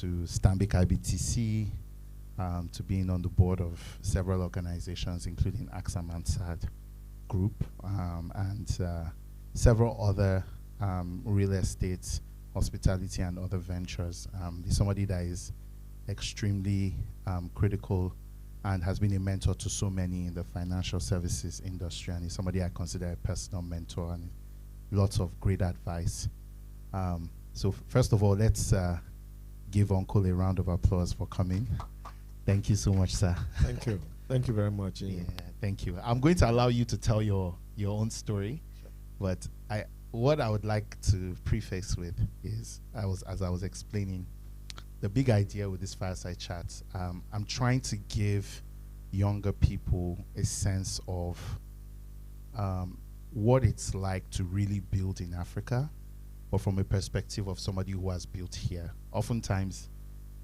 to Stanbic IBTC, to being on the board of several organizations, including AXA Mansard Group, and several other real estate, hospitality, and other ventures. He's somebody that is extremely critical and has been a mentor to so many in the financial services industry, and he's somebody I consider a personal mentor and lots of great advice. So first of all, let's give Uncle a round of applause for coming. Thank you so much, sir. Thank you. Thank you very much. Yeah, thank you. I'm going to allow you to tell your own story, sure. But what I would like to preface with is, as I was explaining, the big idea with this fireside chat, I'm trying to give younger people a sense of what it's like to really build in Africa, or from a perspective of somebody who has built here. Oftentimes,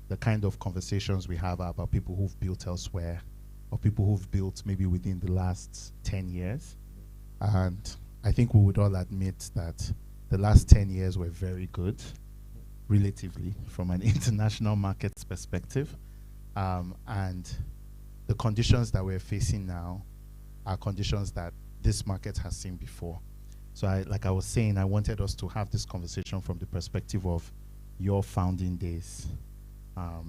the kind of conversations we have are about people who've built elsewhere, or people who've built maybe within the last 10 years. And I think we would all admit that the last 10 years were very good, relatively, from an international markets perspective. And the conditions that we're facing now are conditions that this market has seen before. So like I was saying, I wanted us to have this conversation from the perspective of your founding days.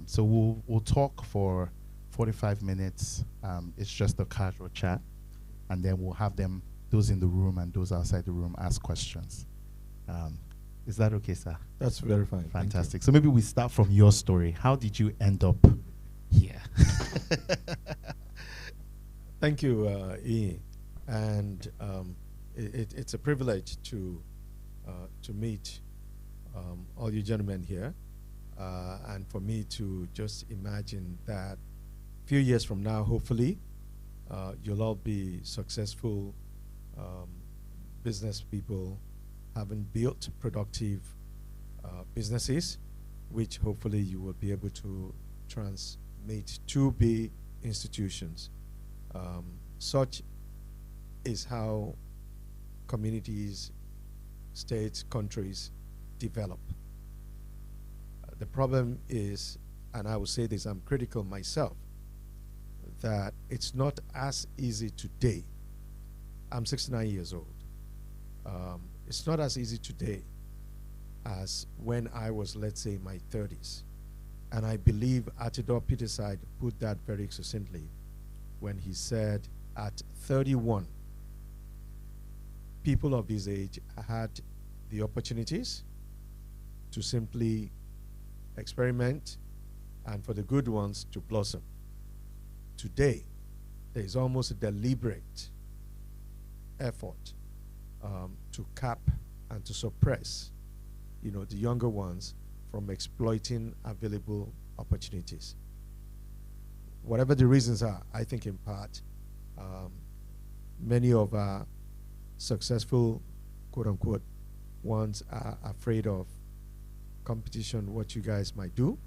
So we'll talk for 45 minutes. It's just a casual chat. And then we'll have them, those in the room and those outside the room, ask questions. Is that okay, sir? That's very fine. Fantastic. So maybe we start from your story. How did you end up here? Thank you, Ian. And it's a privilege to meet all you gentlemen here, and for me to just imagine that a few years from now, hopefully, you'll all be successful business people, having built productive businesses, which hopefully you will be able to transmit to be institutions. Such is how communities, states, countries develop. The problem is, and I will say this, I'm critical myself, that it's not as easy today. I'm 69 years old. It's not as easy today as when I was, let's say, in my 30s. And I believe Atidor Peterside put that very succinctly when he said, at 31, people of his age had the opportunities to simply experiment and for the good ones to blossom. Today, there is almost a deliberate effort to cap and to suppress, the younger ones from exploiting available opportunities. Whatever the reasons are, I think in part, many of our successful, quote unquote, ones are afraid of competition, what you guys might do,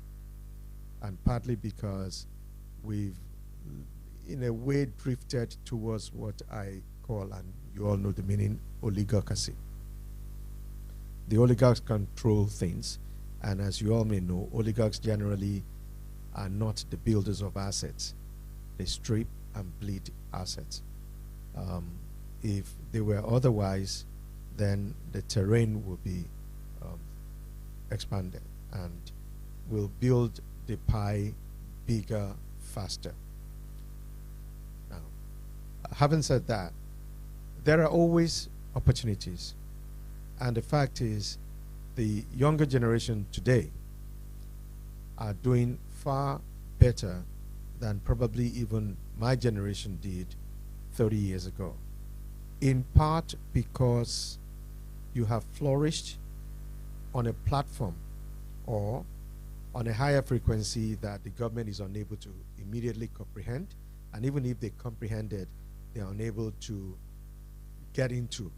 and partly because we've, in a way, drifted towards what I call, and you all know the meaning, oligarchy. The oligarchs control things, and as you all may know, oligarchs generally are not the builders of assets. They strip and bleed assets. If they were otherwise, then the terrain will be expanded and will build the pie bigger, faster. Now, having said that, there are always opportunities. And the fact is, the younger generation today are doing far better than probably even my generation did 30 years ago. In part because you have flourished on a platform or on a higher frequency that the government is unable to immediately comprehend, and even if they comprehended, they are unable to get into,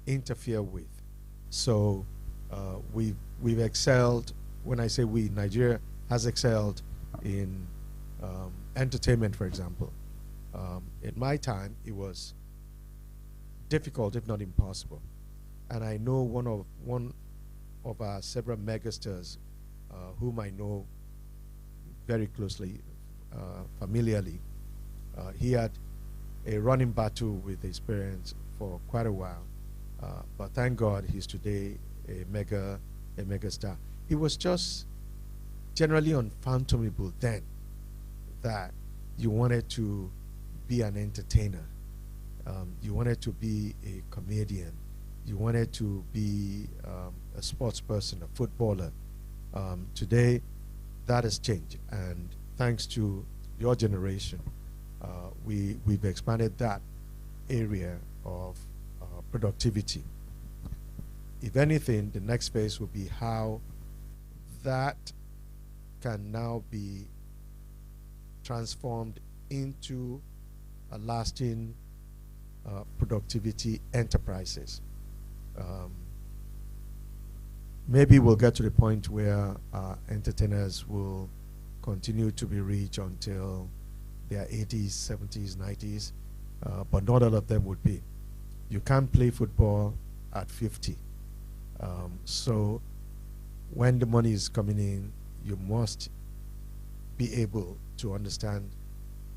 interfere with. So we've excelled. When I say we, Nigeria has excelled in entertainment, for example. In my time, it was difficult, if not impossible. And I know one of our several megastars whom I know very closely, familiarly. He had a running battle with his parents for quite a while, but thank God he's today a mega star. He was just generally unfathomable then that you wanted to be an entertainer, you wanted to be a comedian, you wanted to be a sports person, a footballer. Today, that has changed, and thanks to your generation, we've expanded that area of productivity. If anything, the next phase will be how that can now be transformed into a lasting productivity enterprises. Maybe we'll get to the point where entertainers will continue to be rich until their 80s, 70s, 90s, but not all of them would be. You can't play football at 50. So when the money is coming in, you must be able to understand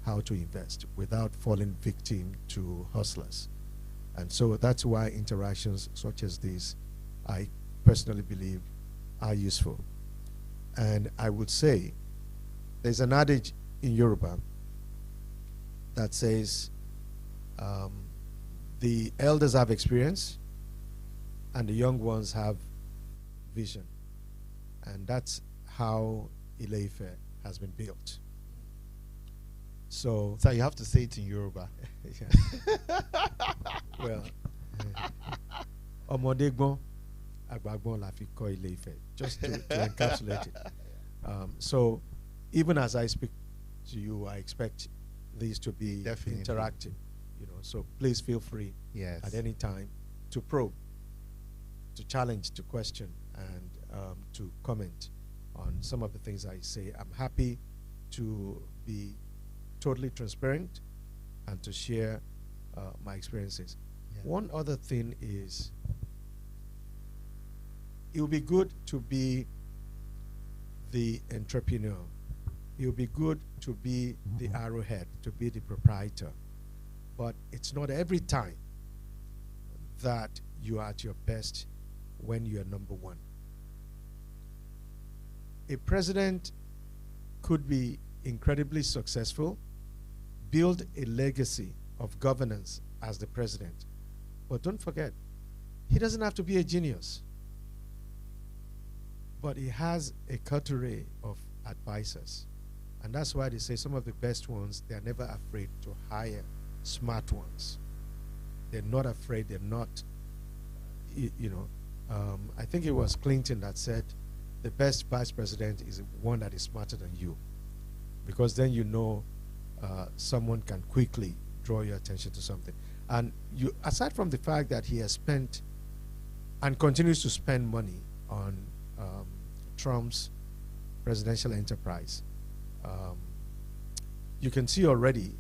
how to invest without falling victim to hustlers. And so that's why interactions such as this, I personally believe, are useful. And I would say there's an adage in Yoruba that says the elders have experience and the young ones have vision. And that's how Ile-Ife has been built. So you have to say it in Yoruba. Well, Omodegbon, Agbagbon la fi ko Ile-Ife, just to encapsulate it. So even as I speak to you, I expect these to be Definitely interactive. You know, so please feel free at any time to probe, to challenge, to question, and to comment on some of the things I say. I'm happy to be totally transparent and to share my experiences. One other thing is, it would be good to be the entrepreneur. It would be good to be the arrowhead, to be the proprietor. But it's not every time that you are at your best when you are number one. A president could be incredibly successful, build a legacy of governance as the president. But don't forget, he doesn't have to be a genius. But he has a coterie of advisors. And that's why they say some of the best ones, they're never afraid to hire smart ones. They're not afraid, they're not, I think it was Clinton that said, the best vice president is one that is smarter than you. Because then you know someone can quickly draw your attention to something. And you, aside from the fact that he has spent and continues to spend money on Trump's presidential enterprise, you can see already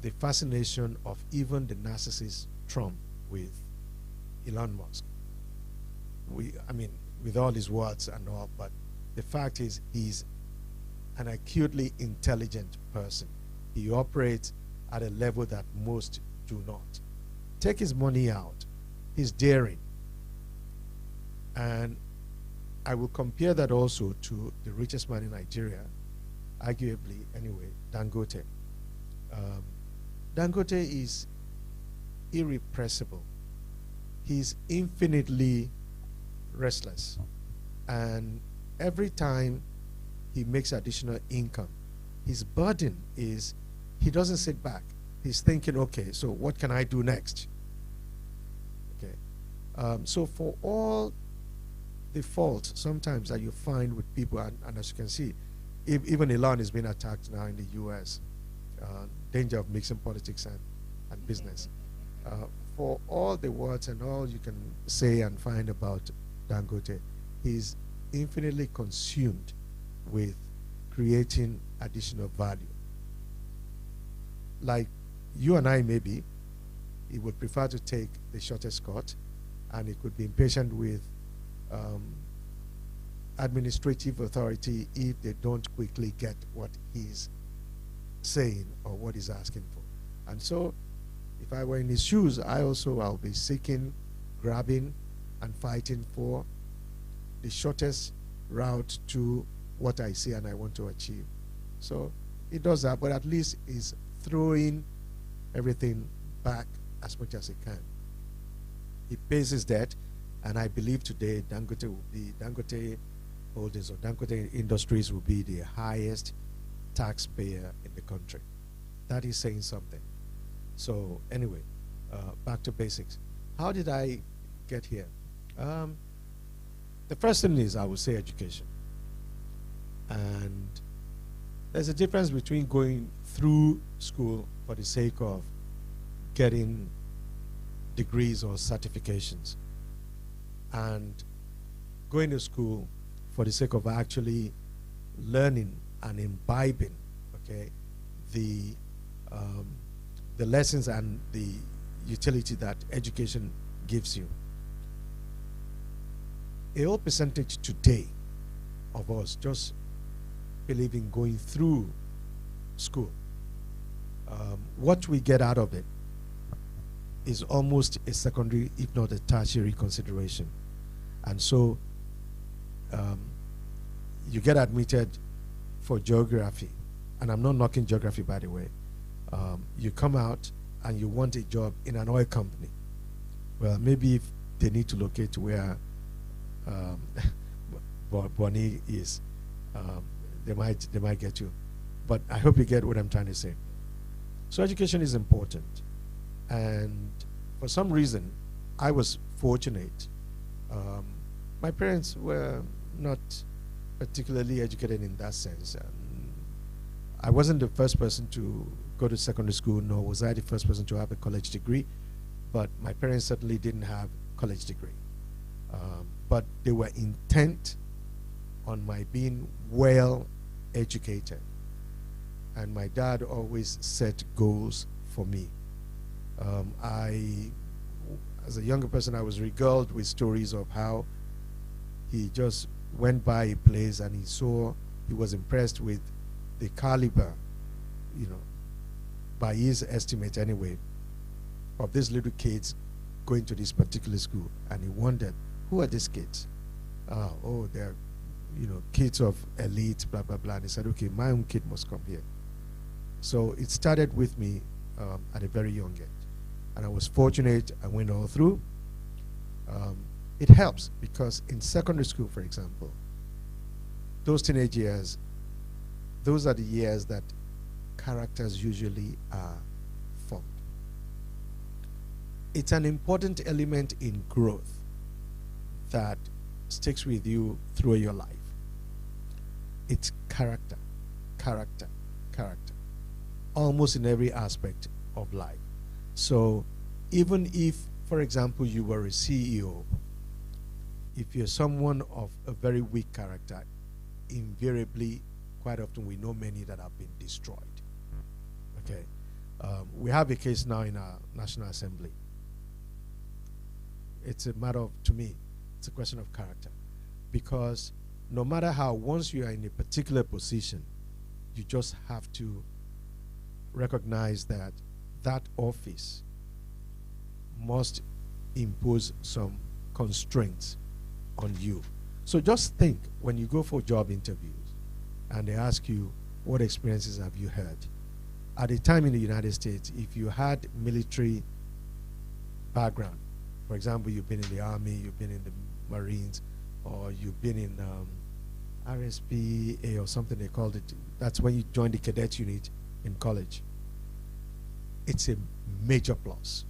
the fascination of even the narcissist Trump with Elon Musk. With all his words and all, but the fact is he's an acutely intelligent person. He operates at a level that most do not. Take his money out. He's daring. And I will compare that also to the richest man in Nigeria, arguably anyway, Dangote. Dangote is irrepressible. He's infinitely restless. And every time he makes additional income, his burden is he doesn't sit back. He's thinking, okay, so what can I do next? Okay. So for all the faults sometimes that you find with people, and as you can see, even Elon is being attacked now in the US. Danger of mixing politics and business. For all the words and all you can say and find about Dangote, he's infinitely consumed with creating additional value. Like you and I, maybe, he would prefer to take the shortest cut, and he could be impatient with administrative authority if they don't quickly get what he's saying or what he's asking for. And so if I were in his shoes, I'll be seeking, grabbing, and fighting for the shortest route to what I see and I want to achieve. So he does that, but at least he's throwing everything back as much as he can. He pays his debt, and I believe today Dangote Holdings or Dangote Industries will be the highest taxpayer in the country. That is saying something. So anyway, back to basics. How did I get here? The first thing is, I would say, education. And there's a difference between going through school for the sake of getting degrees or certifications and going to school for the sake of actually learning and imbibing, okay, the lessons and the utility that education gives you. A whole percentage today of us just believe in going through school. What we get out of it is almost a secondary, if not a tertiary consideration. And so you get admitted for geography, and I'm not knocking geography, by the way. You come out and you want a job in an oil company. Well, maybe if they need to locate to where Bonnie is, they might get you. But I hope you get what I'm trying to say. So education is important. And for some reason, I was fortunate. My parents were not particularly educated in that sense. I wasn't the first person to go to secondary school, nor was I the first person to have a college degree, but my parents certainly didn't have college degree. But they were intent on my being well educated. And my dad always set goals for me. As a younger person, I was regaled with stories of how he just went by a place and he was impressed with the caliber, by his estimate anyway, of these little kids going to this particular school. And he wondered, who are these kids? Oh, they're, kids of elite, blah, blah, blah. And he said, okay, my own kid must come here. So it started with me at a very young age. And I was fortunate, I went all through. It helps because in secondary school, for example, those teenage years, those are the years that characters usually are formed. It's an important element in growth that sticks with you through your life. It's character, character, character, almost in every aspect of life. So even if, for example, you were a CEO, if you're someone of a very weak character, invariably, quite often we know many that have been destroyed. Okay, we have a case now in our National Assembly. It's a matter of, to me, it's a question of character. Because no matter how, once you are in a particular position, you just have to recognize that that office must impose some constraints on you. So just think, when you go for job interviews and they ask you, what experiences have you had? At a time in the United States, if you had military background, for example, you've been in the Army, you've been in the Marines, or you've been in RSPA or something they called it, that's when you join the cadet unit in college. It's a major plus.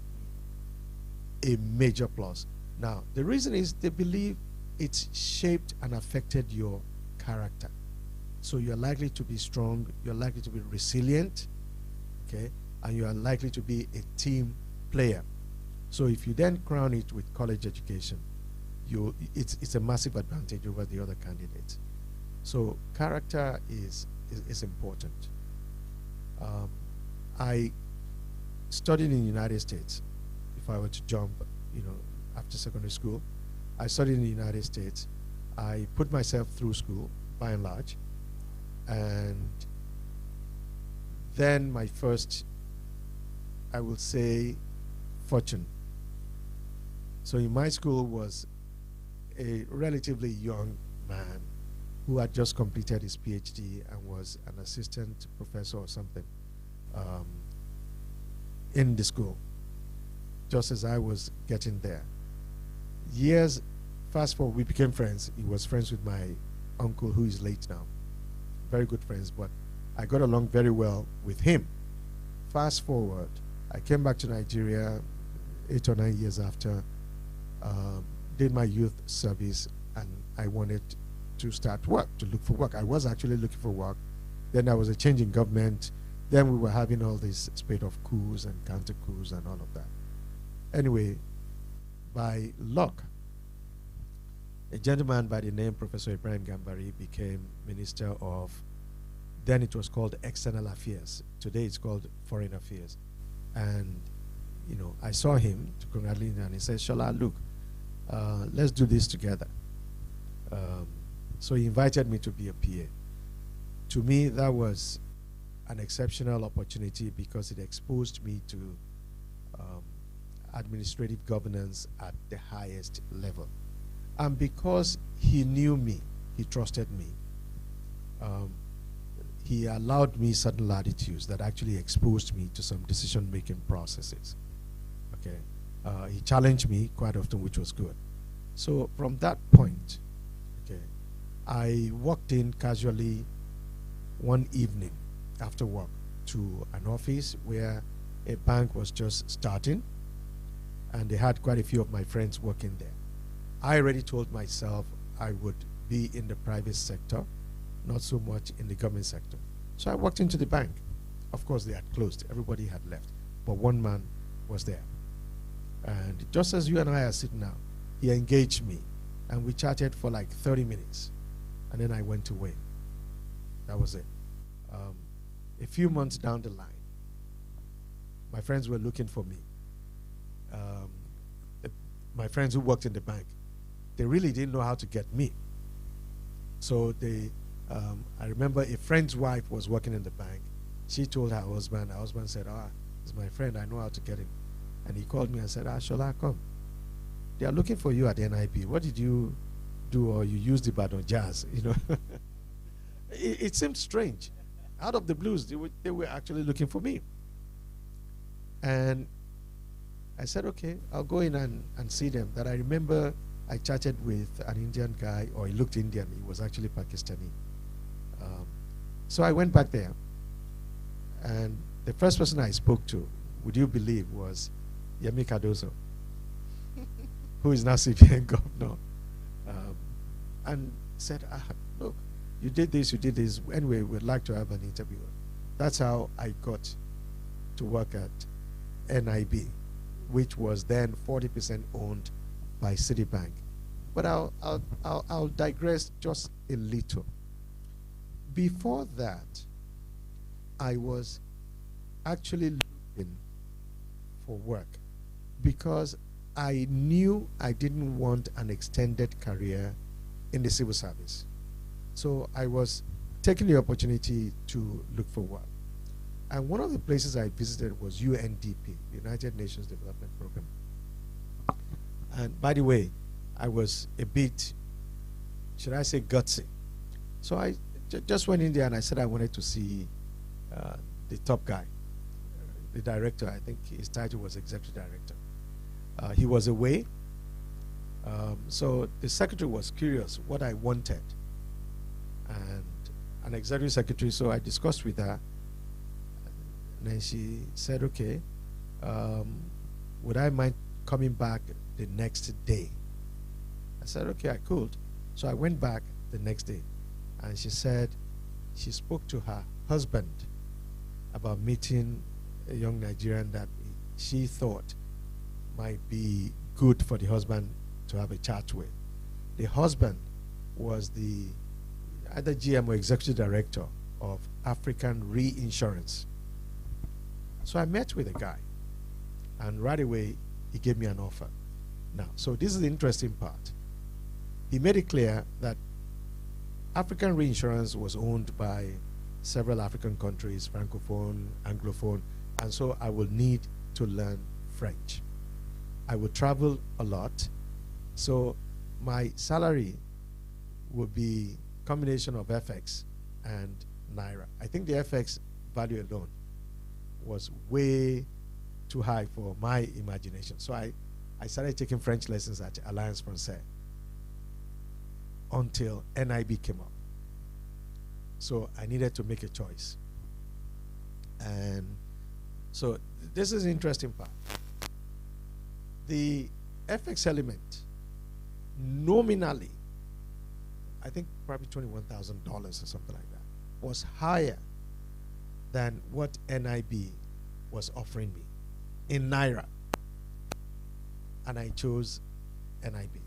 A major plus. Now, the reason is they believe it's shaped and affected your character. So you're likely to be strong, you're likely to be resilient, okay, and you are likely to be a team player. So if you then crown it with college education, it's a massive advantage over the other candidates. So character is important. I studied in the United States. If I were to jump, after secondary school, I studied in the United States, I put myself through school, by and large, and then my first, I will say, fortune. So in my school was a relatively young man who had just completed his PhD and was an assistant professor or something in the school, just as I was getting there. Years, fast forward, we became friends. He was friends with my uncle, who is late now. Very good friends, but I got along very well with him. Fast forward, I came back to Nigeria 8 or 9 years after, did my youth service, and I wanted to start work, to look for work. I was actually looking for work. Then there was a change in government. Then we were having all this spate of coups and counter coups and all of that. Anyway, by luck, a gentleman by the name Professor Ibrahim Gambari became Minister of, then it was called External Affairs. Today it's called Foreign Affairs. And, you know, I saw him to congratulate him, and he said, Shola, look, let's do this together. So he invited me to be a PA. To me, that was an exceptional opportunity because it exposed me to administrative governance at the highest level. And because he knew me, he trusted me, he allowed me certain latitudes that actually exposed me to some decision-making processes. Okay, he challenged me quite often, which was good. So from that point, okay, I walked in casually one evening after work to an office where a bank was just starting, and they had quite a few of my friends working there. I already told myself I would be in the private sector, not so much in the government sector. So I walked into the bank. Of course, they had closed. Everybody had left. But one man was there. And just as you and I are sitting now, he engaged me. And we chatted for like 30 minutes. And then I went away. That was it. A few months down the line, my friends were looking for me. My friends who worked in the bank, they really didn't know how to get me. So they, I remember a friend's wife was working in the bank. She told her husband said, it's my friend, I know how to get him. And he called me and said, Shola, come. They are looking for you at NIB. What did you do? Or you used the Badon Jazz, you know? it seemed strange. Out of the blues, they were actually looking for me. And I said, okay, I'll go in and see them. That I remember I chatted with an Indian guy, or he looked Indian. He was actually Pakistani. So I went back there. And the first person I spoke to, would you believe, was Yemi Cardozo, who is now CBN governor. And said, look, you did this. Anyway, we'd like to have an interview. That's how I got to work at NIB, which was then 40% owned by Citibank. But I'll digress just a little. Before that, I was actually looking for work because I knew I didn't want an extended career in the civil service. So I was taking the opportunity to look for work. And one of the places I visited was UNDP, United Nations Development Program. And by the way, I was a bit, should I say, gutsy. So I just went in there and I said I wanted to see the top guy, the director. I think his title was executive director. He was away. So the secretary was curious what I wanted. And an executive secretary, so I discussed with her. And then she said, okay, would I mind coming back the next day? I said, okay, I could. So I went back the next day. And she said she spoke to her husband about meeting a young Nigerian that she thought might be good for the husband to have a chat with. The husband was the either GM or executive director of African Reinsurance. So I met with a guy, and right away he gave me an offer. Now, so this is the interesting part. he made it clear that African reinsurance was owned by several African countries, Francophone, Anglophone, and so I will need to learn French. I would travel a lot, so my salary would be combination of FX and Naira. I think the FX value alone was way too high for my imagination. So I started taking French lessons at Alliance Française until NIB came up. So I needed to make a choice. And so this is an interesting part. The FX element, nominally, I think probably $21,000 or something like that, was higher than what NIB was offering me in Naira. And I chose NIB.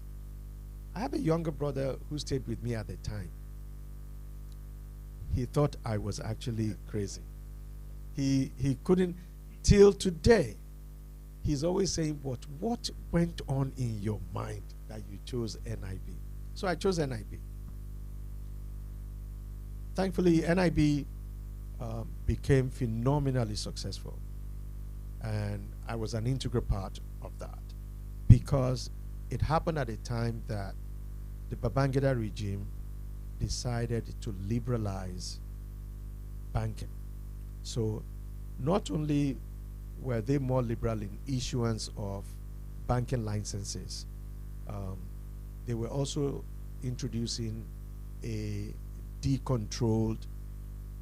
I have a younger brother who stayed with me at the time. He thought I was actually crazy. He couldn't, till today, he's always saying, what went on in your mind that you chose NIB? So I chose NIB. Thankfully, NIB became phenomenally successful. And I was an integral part of that because it happened at a time that the Babangida regime decided to liberalize banking. So not only were they more liberal in issuance of banking licenses, they were also introducing a decontrolled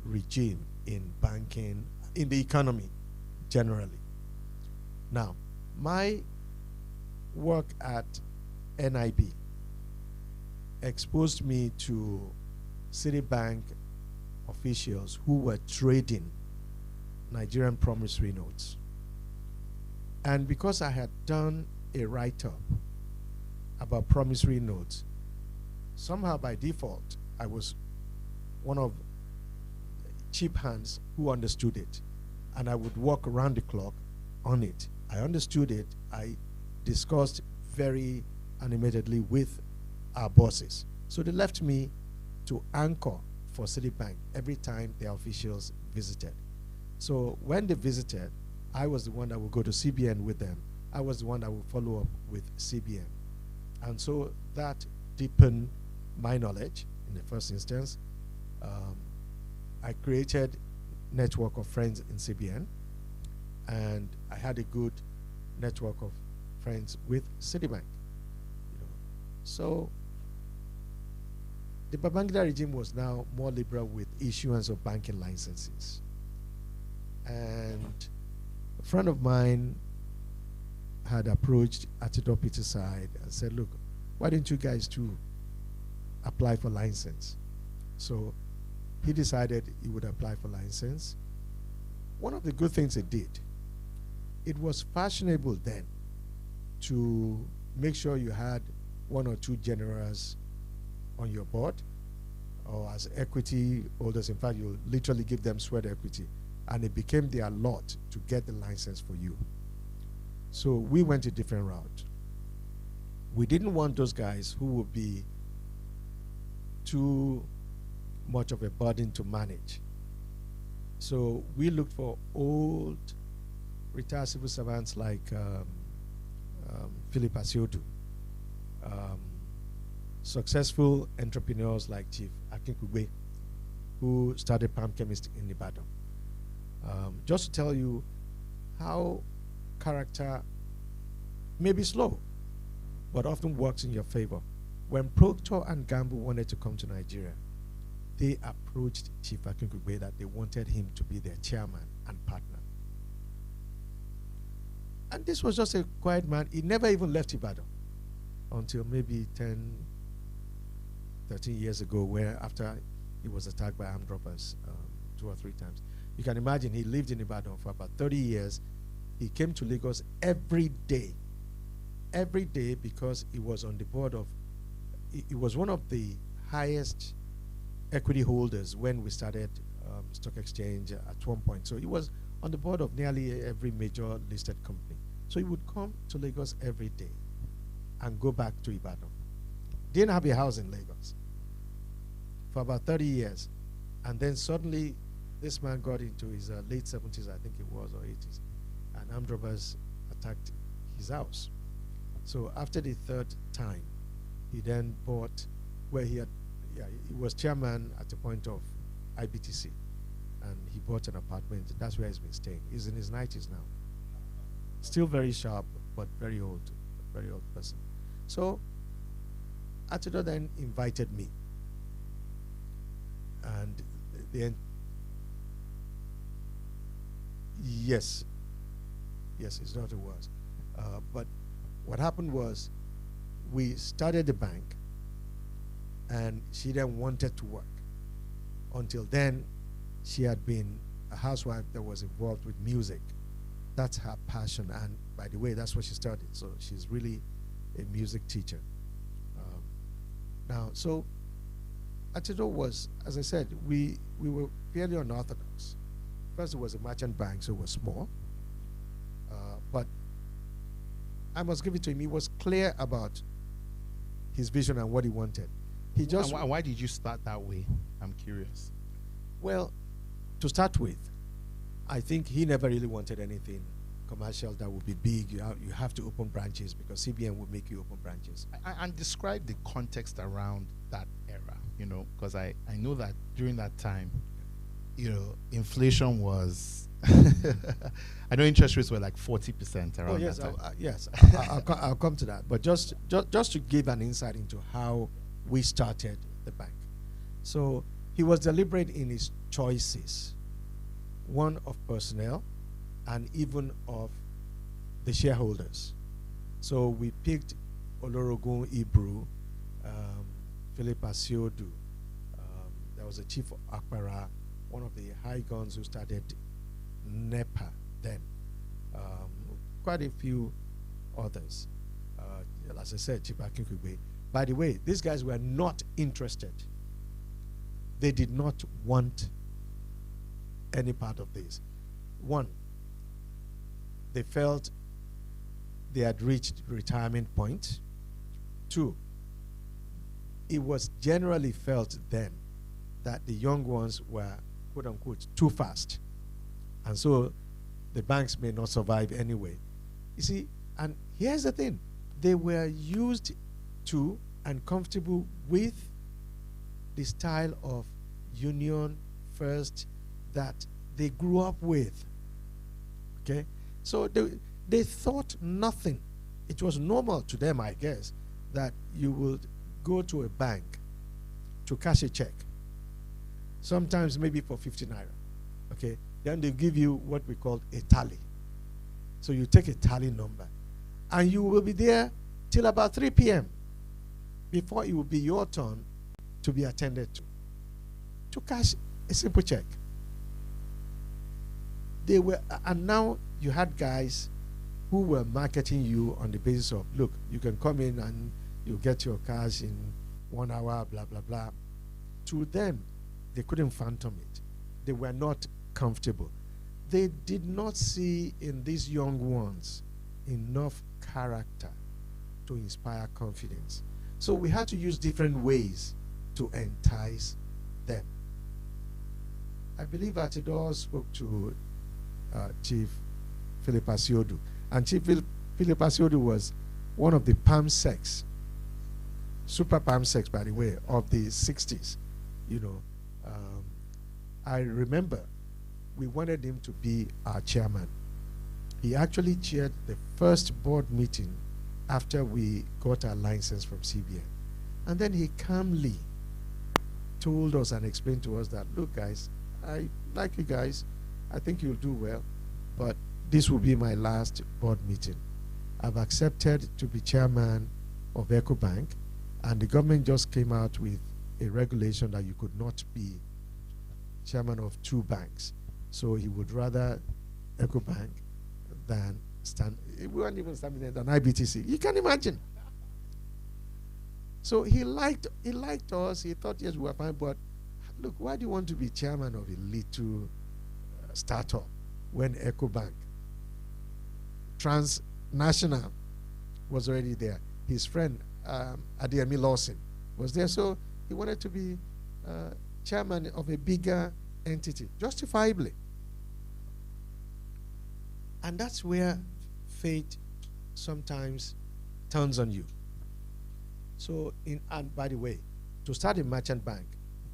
regime in banking, in the economy generally. Now, my work at NIB exposed me to Citibank officials who were trading Nigerian promissory notes. And because I had done a write-up about promissory notes, somehow by default, I was one of cheap hands who understood it. And I would walk around the clock on it. I understood it. I discussed very animatedly with our bosses. So they left me to anchor for Citibank every time their officials visited. So when they visited, I was the one that would go to CBN with them. I was the one that would follow up with CBN. And so that deepened my knowledge in the first instance. I created a network of friends in CBN, and I had a good network of friends with Citibank. So the Babangida regime was now more liberal with issuance of banking licenses. And a friend of mine had approached Atido Peterside and said, look, why don't you guys too apply for license? So he decided he would apply for license. One of the good things he did, it was fashionable then to make sure you had one or two generals on your board or as equity holders. In fact, you literally give them sweat equity. And it became their lot to get the license for you. So we went a different route. We didn't want those guys who would be too much of a burden to manage. So we looked for old retired civil servants like Philip Asiodu, successful entrepreneurs like Chief Akinkugbe, who started Palm Chemist in Ibadan. Just to tell you how character may be slow, but often works in your favor. When Procter and Gamble wanted to come to Nigeria, they approached Chief Akinkugbe that they wanted him to be their chairman and partner. And this was just a quiet man. He never even left Ibadan until maybe 10, 13 years ago, where after he was attacked by armed robbers 2 or 3 times. You can imagine he lived in Ibadan for about 30 years. He came to Lagos every day because he was on the board of, he was one of the highest equity holders when we started stock exchange at one point. So he was on the board of nearly every major listed company. So he would come to Lagos every day and go back to Ibadan. didn't have a house in Lagos for about 30 years. And then suddenly, this man got into his late 70s, I think it was, or 80s, and armed robbers attacked his house. So after the third time, he then bought where he was chairman at the point of IBTC, and he bought an apartment. That's where he's been staying. He's in his 90s now. Still very sharp, but very old person. So Adeeyo then invited me, and yes, his daughter was. But what happened was, we started the bank, and she then wanted to work. Until then, she had been a housewife that was involved with music. That's her passion, and by the way, that's what she studied. So she's really a music teacher. Now, so Adeeyo was, as I said, we were fairly unorthodox. First, it was a merchant bank, so it was small. But I must give it to him. He was clear about his vision and what he wanted. He just. And why did you start that way? I'm curious. Well, to start with, I think he never really wanted anything commercial that would be big. You have to open branches because CBN will make you open branches. And describe the context around that era, because I know that during that time, inflation was, I know interest rates were like 40% around yes, that time. Yes, I'll come to that. But just to give an insight into how we started the bank. So he was deliberate in his choices, one of personnel and even of the shareholders. So we picked Olorogun Ibru, Philip Asiodu, there was a chief of Akbara, one of the high guns who started NEPA then, quite a few others. As I said, Chief Akinkugbe. By the way, these guys were not interested. They did not want any part of this. One, they felt they had reached retirement point. Two, it was generally felt then that the young ones were, quote unquote, too fast. And so the banks may not survive anyway. You see, and here's the thing. They were used to and comfortable with the style of union first that they grew up with. Okay? So they thought nothing. It was normal to them, I guess, that you would go to a bank to cash a check, sometimes maybe for 50 naira. Okay? Then they give you what we call a tally. So you take a tally number, and you will be there till about 3 p.m. before it will be your turn to be attended to cash a simple check. They were, and now you had guys who were marketing you on the basis of, look, you can come in and you get your cash in 1 hour, blah, blah, blah. To them, they couldn't fathom it. They were not comfortable. They did not see in these young ones enough character to inspire confidence. So we had to use different ways to entice them. I believe Adeeyo spoke to Chief Philip Asiodu. And Chief Philip Asiodu was one of the palmsecs, super palmsecs, by the way, of the 60s. I remember we wanted him to be our chairman. He actually chaired the first board meeting after we got our license from CBN. And then he calmly told us and explained to us that, look, guys, I like you guys. I think you'll do well, but this will be my last board meeting. I've accepted to be chairman of EcoBank, and the government just came out with a regulation that you could not be chairman of 2 banks. So he would rather EcoBank than we weren't even Stanbic than IBTC. You can imagine. So he liked us. He thought, yes, we were fine, but look, why do you want to be chairman of a little startup when EcoBank transnational was already there? His friend Adeyemi Lawson was there. So he wanted to be chairman of a bigger entity, justifiably. And that's where fate sometimes turns on you. So, and by the way, to start a merchant bank,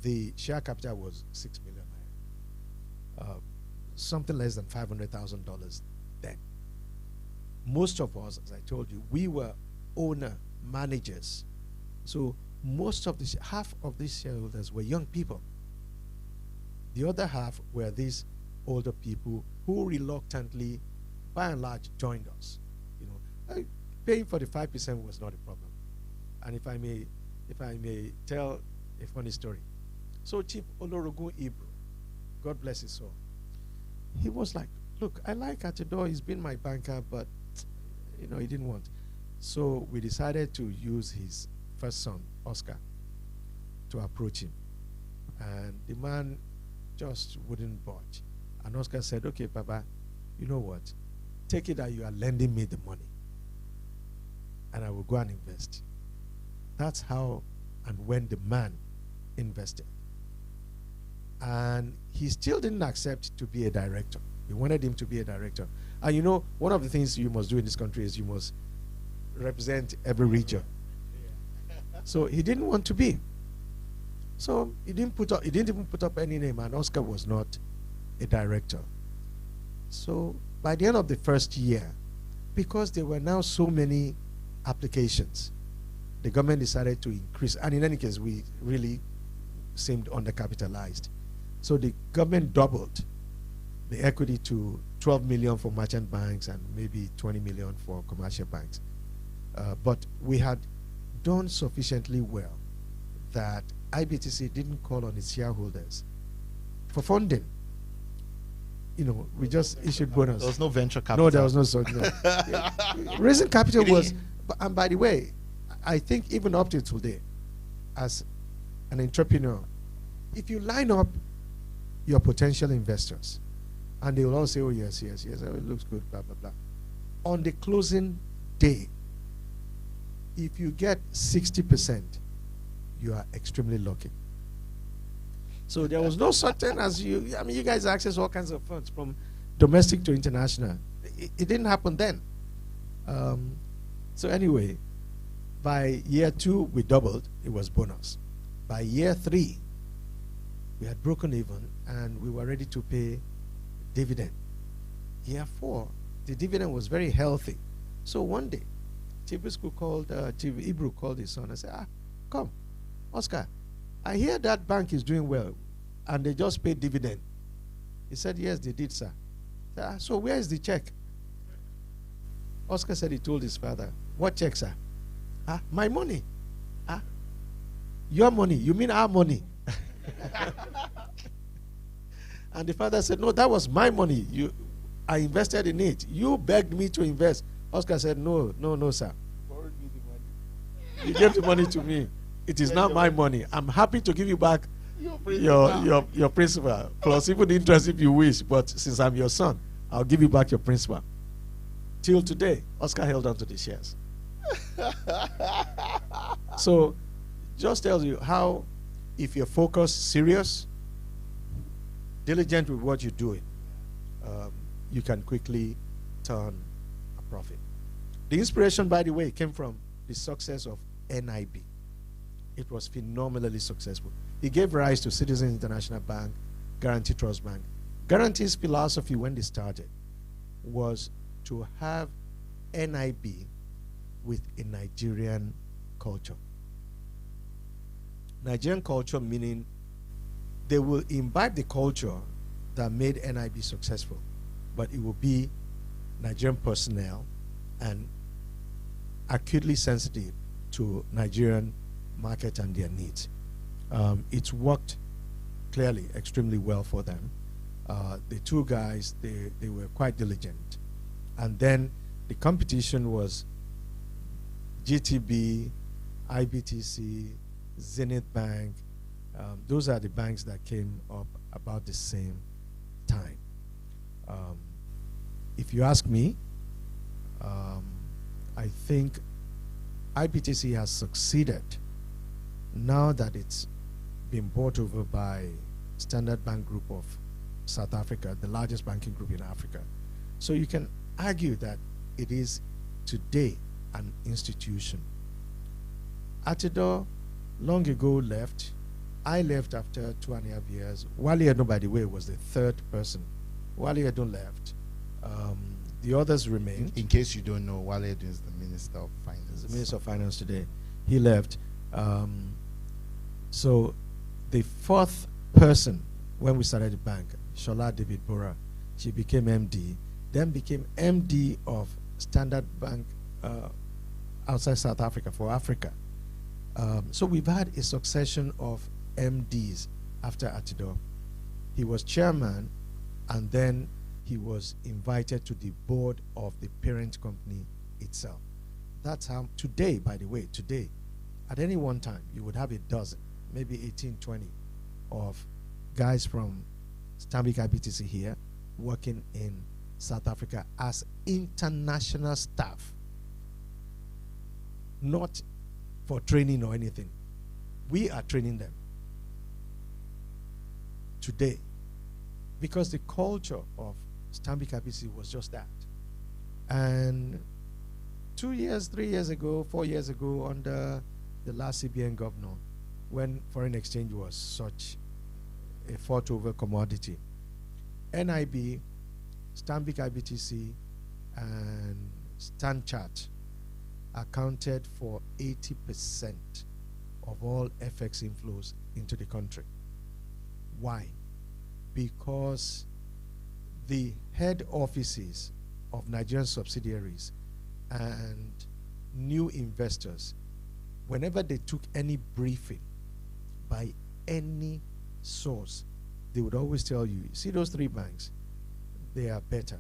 the share capital was 6 million naira, something less than $500,000 then. Most of us, as I told you, we were owner managers. So most of this, half of these shareholders were young people. The other half were these older people who reluctantly, by and large, joined us. You know, paying for the 5% was not a problem. And if I may tell a funny story. So Chief Olorogun Ibro, God bless his soul, he was like, look, I like Atidor, he's been my banker, but you know, he didn't want. So we decided to use his first son, Oscar, to approach him. And the man just wouldn't budge. And Oscar said, okay, Baba, you know what? Take it that you are lending me the money, and I will go and invest. That's how and when the man invested. And he still didn't accept to be a director. We wanted him to be a director. And you know, one of the things you must do in this country is you must represent every region. So he didn't want to be. So he didn't even put up any name, and Oscar was not a director. So by the end of the first year, because there were now so many applications, the government decided to increase, and in any case, we really seemed undercapitalized. So the government doubled the equity to 12 million for merchant banks and maybe 20 million for commercial banks. But we had done sufficiently well that IBTC didn't call on its shareholders for funding. You know, we just issued bonus. There was no venture capital. No, there was no such. No. Raising capital was, and by the way, I think even up to today, as an entrepreneur, if you line up your potential investors, and they will all say, oh, yes, yes, yes, oh, it looks good, blah, blah, blah. On the closing day, if you get 60%, you are extremely lucky. So there was no such thing as you, I mean, you guys access all kinds of funds from domestic to international. It didn't happen then. So anyway, by year 2, we doubled. It was bonus. By year 3, we had broken even, and we were ready to pay dividend. Year 4, the dividend was very healthy. So one day, Chief Ibru called his son and said, come, Oscar, I hear that bank is doing well, and they just paid dividend. He said, yes, they did, sir. Said, so where is the check? Oscar said he told his father, what check, sir? My money. Your money? You mean our money? And the father said, no, that was my money. I invested in it. You begged me to invest. Oscar said, no, no, no, sir. You borrowed me the money. You gave the money to me. It is not my money. I'm happy to give you back your principal, plus even interest if you wish. But since I'm your son, I'll give you back your principal. Till today, Oscar held on to the shares. So, just tells you how, if you're focused, serious, diligent with what you're doing, you can quickly turn a profit. The inspiration, by the way, came from the success of NIB. It was phenomenally successful. It gave rise to Citizens International Bank, Guarantee Trust Bank. Guarantee's philosophy when they started was to have NIB with a Nigerian culture. Nigerian culture meaning they will imbibe the culture that made NIB successful, but it will be Nigerian personnel and acutely sensitive to Nigerian market and their needs. It's worked clearly extremely well for them. The two guys, they were quite diligent. And then the competition was GTB, IBTC, Zenith Bank. Those are the banks that came up about the same time. If you ask me, I think IBTC has succeeded now that it's been bought over by Standard Bank Group of South Africa, the largest banking group in Africa. So you can argue that it is today an institution. Adeeyo long ago left. I left after 2.5 years. Wale Edun, by the way, was the third person. Wale Edun left. The others remained. In case you don't know, Wale Edun is the Minister of Finance. The Minister of Finance today. He left. So the fourth person, when we started the bank, Shola David Bora, she became MD, then became MD of Standard Bank outside South Africa, for Africa. So we've had a succession of MDs after Adeeyo. He was chairman, and then he was invited to the board of the parent company itself. That's how today, by the way, today, at any one time, you would have a dozen, maybe 18, 20 of guys from Stanbic IBTC here working in South Africa as international staff, not for training or anything. We are training them today because the culture of Stanbic IBTC was just that. And 2 years, 3 years ago, 4 years ago, under the last CBN governor, when foreign exchange was such a fought over commodity, NIB, Stanbic IBTC, and StanChart accounted for 80% of all FX inflows into the country. Why? Because the head offices of Nigerian subsidiaries and new investors, whenever they took any briefing by any source, they would always tell you, see those three banks, they are better.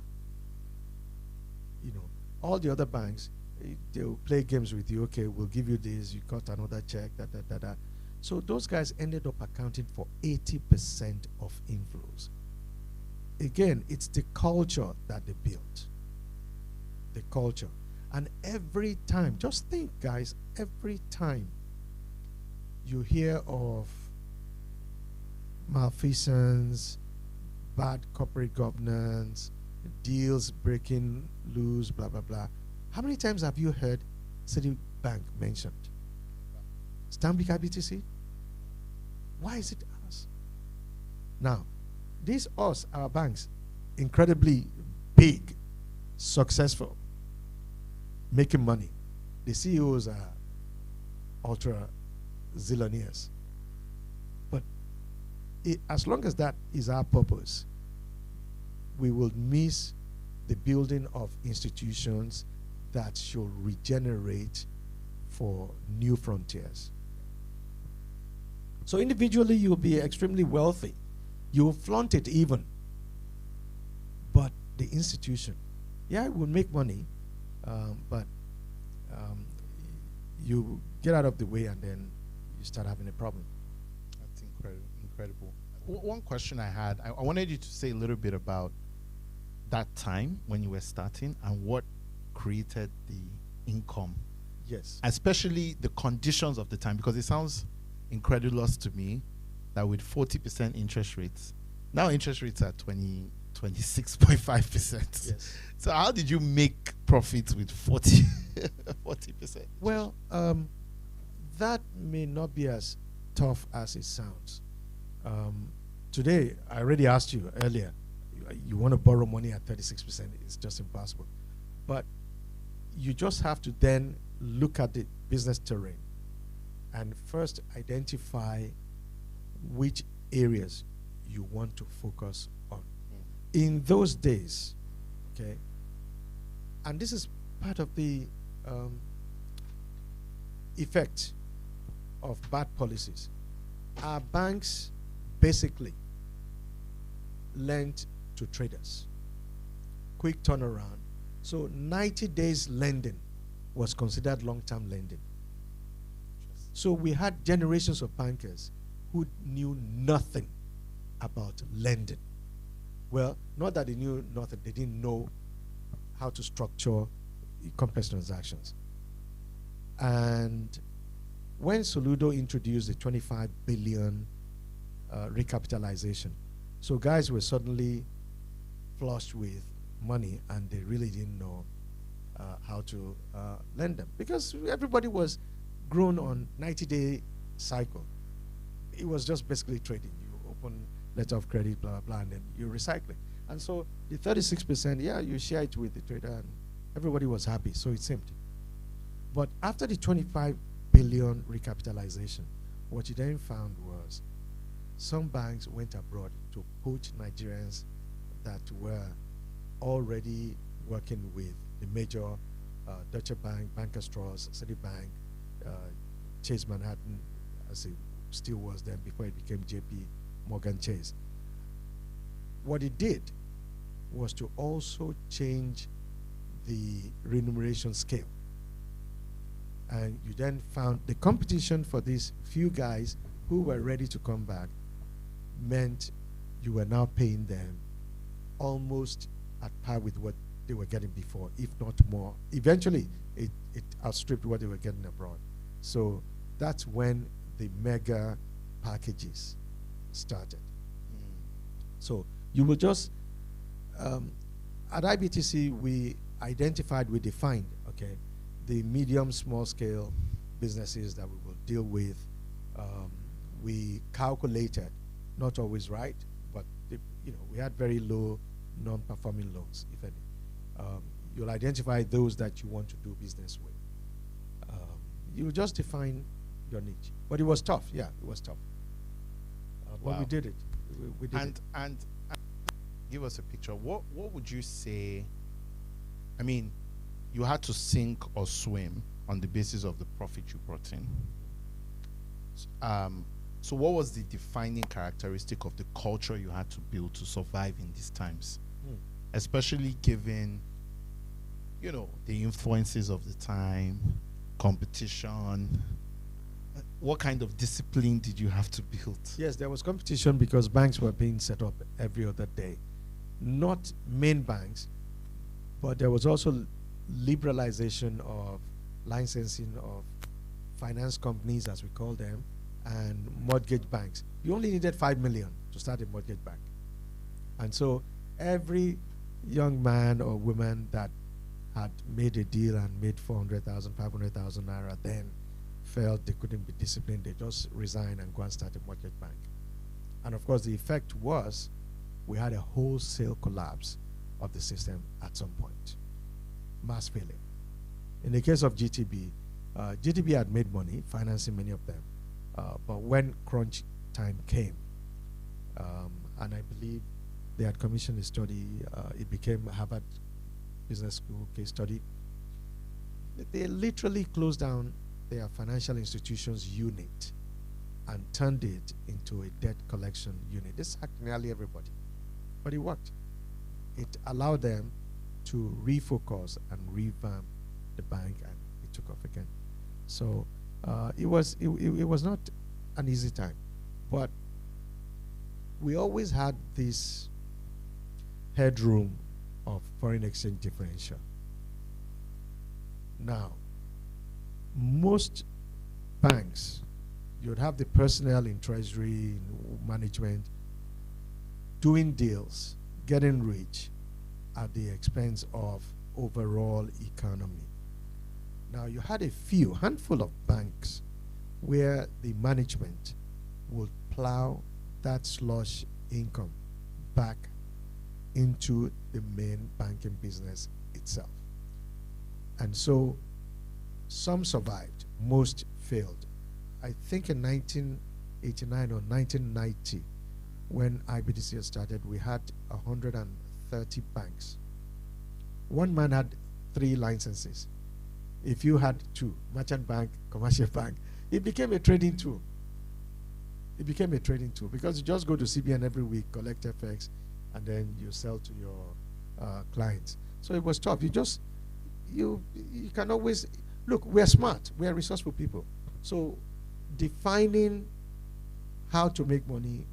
You know, all the other banks, they'll play games with you. Okay, we'll give you this, you got another check, da, da, da, da. So those guys ended up accounting for 80% of inflows. Again, it's the culture that they built. The culture. And every time, just think, guys, every time you hear of malfeasance, bad corporate governance, deals breaking loose, blah, blah, blah, how many times have you heard Citibank mentioned? Stanbic IBTC? Why is it us? Now, these us, our banks, incredibly big, successful, making money. The CEOs are ultra zillionaires. But as long as that is our purpose, we will miss the building of institutions that should regenerate for new frontiers. So individually, you'll be extremely wealthy. You'll flaunt it even. But the institution, yeah, it will make money, but you get out of the way and then you start having a problem. That's incredible. One question I had, I wanted you to say a little bit about that time when you were starting and what created the income. Yes. Especially the conditions of the time, because it sounds incredulous to me that with 40% interest rates, now interest rates are 26.5%. Yes. So how did you make profits with 40%? Well, that may not be as tough as it sounds. Today, I already asked you earlier, you want to borrow money at 36%, it's just impossible. But you just have to then look at the business terrain and first identify which areas you want to focus on. In those days, okay, and this is part of the effect of bad policies. Our banks basically lent to traders. Quick turnaround. So 90 days lending was considered long-term lending. So we had generations of bankers who knew nothing about lending. Well, not that they knew nothing, they didn't know how to structure complex transactions. And when Soludo introduced the 25 billion recapitalization, so guys were suddenly flushed with money and they really didn't know how to lend them, because everybody was grown on 90-day cycle. It was just basically trading. You open letter of credit, blah, blah, blah, and then you recycle it. And so the 36%, yeah, you share it with the trader and everybody was happy, so it seemed. But after the 25 billion recapitalization, what you then found was some banks went abroad to poach Nigerians that were already working with the major Deutsche Bank, Bankers Trust, Citibank, Chase Manhattan, as it still was then before it became JP Morgan Chase. What it did was to also change the remuneration scale. And you then found the competition for these few guys who were ready to come back meant you were now paying them almost at par with what they were getting before, if not more. Eventually, it outstripped what they were getting abroad. So that's when the mega packages started. So you will just, at IBTC, we defined, okay, the medium, small scale businesses that we will deal with. We calculated, not always right, but we had very low non-performing loans, if any. You'll identify those that you want to do business with. You just define your niche. But it was tough, yeah, it was tough. But we did it. We did it. And give us a picture. What would you say? I mean, you had to sink or swim on the basis of the profit you brought in. So what was the defining characteristic of the culture you had to build to survive in these times? Especially given, the influences of the time, competition. What kind of discipline did you have to build? Yes, there was competition because banks were being set up every other day. Not main banks, but there was also liberalization of licensing of finance companies, as we call them, and mortgage banks. You only needed 5 million to start a mortgage bank. And so every young man or woman that had made a deal and made 400,000, 500,000 naira then felt they couldn't be disciplined, they just resign and go and start a mortgage bank. And of course the effect was we had a wholesale collapse of the system at some point. Mass failure. In the case of GTB, GTB had made money financing many of them, but when crunch time came, and I believe they had commissioned a study, it became Harvard Business School case study, they literally closed down their financial institutions unit and turned it into a debt collection unit. They sacked nearly everybody, but it worked. It allowed them to refocus and revamp the bank, and it took off again. So it was not an easy time, but we always had this headroom of foreign exchange differential. Now, most banks, you'd have the personnel in treasury, in management, doing deals, getting rich at the expense of overall economy. Now, you had a handful of banks where the management would plow that slush income back into the main banking business itself. And so some survived, most failed. I think in 1989 or 1990, when IBTC started, we had 130 banks. One man had 3 licenses. If you had 2, merchant bank, commercial bank, it became a trading tool. It became a trading tool because you just go to CBN every week, collect FX, and then you sell to your clients. So it was tough. You can always, look, we're smart, we're resourceful people. So defining how to make money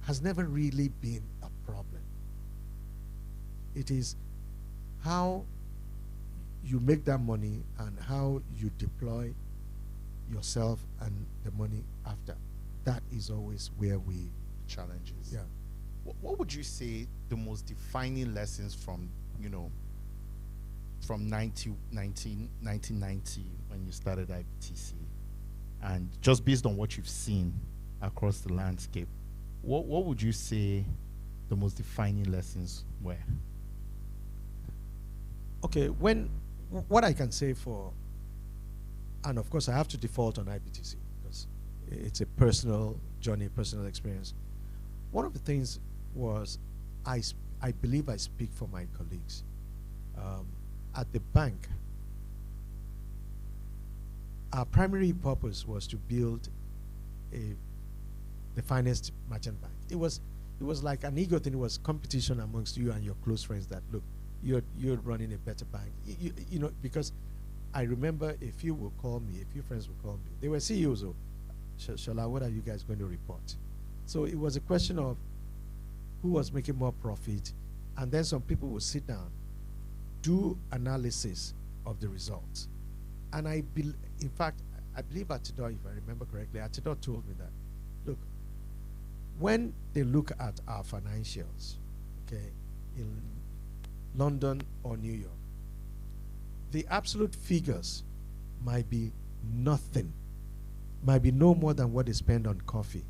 has never really been a problem. It is how you make that money and how you deploy yourself and the money after. That is always where we, Challenges. yeah. What would you say the most defining lessons from, from 1990 when you started IBTC, and just based on what you've seen across the landscape, what would you say the most defining lessons were? Okay, what I can say for, and of course I have to default on IBTC because it's a personal journey, personal experience. One of the things was, I believe I speak for my colleagues. At the bank, our primary purpose was to build the finest merchant bank. It was like an ego thing. It was competition amongst you and your close friends that, look, you're running a better bank. You know, because I remember a few will call me, a few friends will call me. They were CEOs. Oh, Shola, what are you guys going to report? So it was a question of who was making more profit, and then some people would sit down, do analysis of the results. And in fact, I believe Atidor, if I remember correctly, Atidor told me that, look, when they look at our financials, okay, in London or New York, the absolute figures might be nothing, might be no more than what they spend on coffee,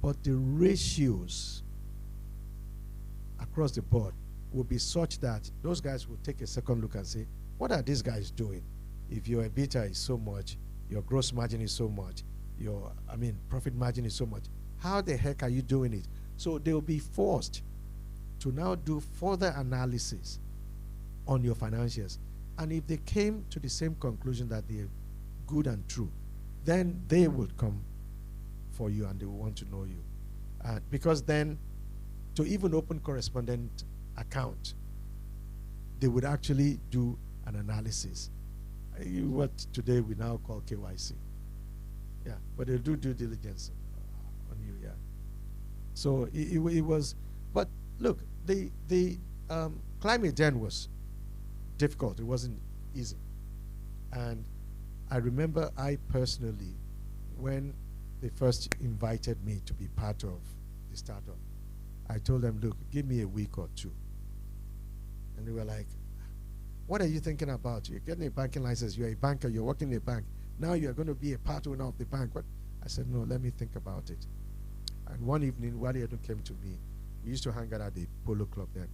but the ratios across the board will be such that those guys will take a second look and say, what are these guys doing? If your EBITDA is so much, your gross margin is so much, profit margin is so much, how the heck are you doing it? So they'll be forced to now do further analysis on your financials. And if they came to the same conclusion that they're good and true, then they would come for you and they will want to know you. Because then, to even open correspondent account, they would actually do an analysis. What today we now call KYC. Yeah, but they'll do due diligence on you, yeah. So it was, but look, the climate then was difficult. It wasn't easy. And I remember I personally, when they first invited me to be part of the startup, I told them, look, give me a week or two. And they were like, what are you thinking about? You're getting a banking license, you're a banker, you're working in a bank. Now you're going to be a part owner of the bank. What? I said, no, let me think about it. And one evening, Wale Edun came to me. We used to hang out at the Polo Club then.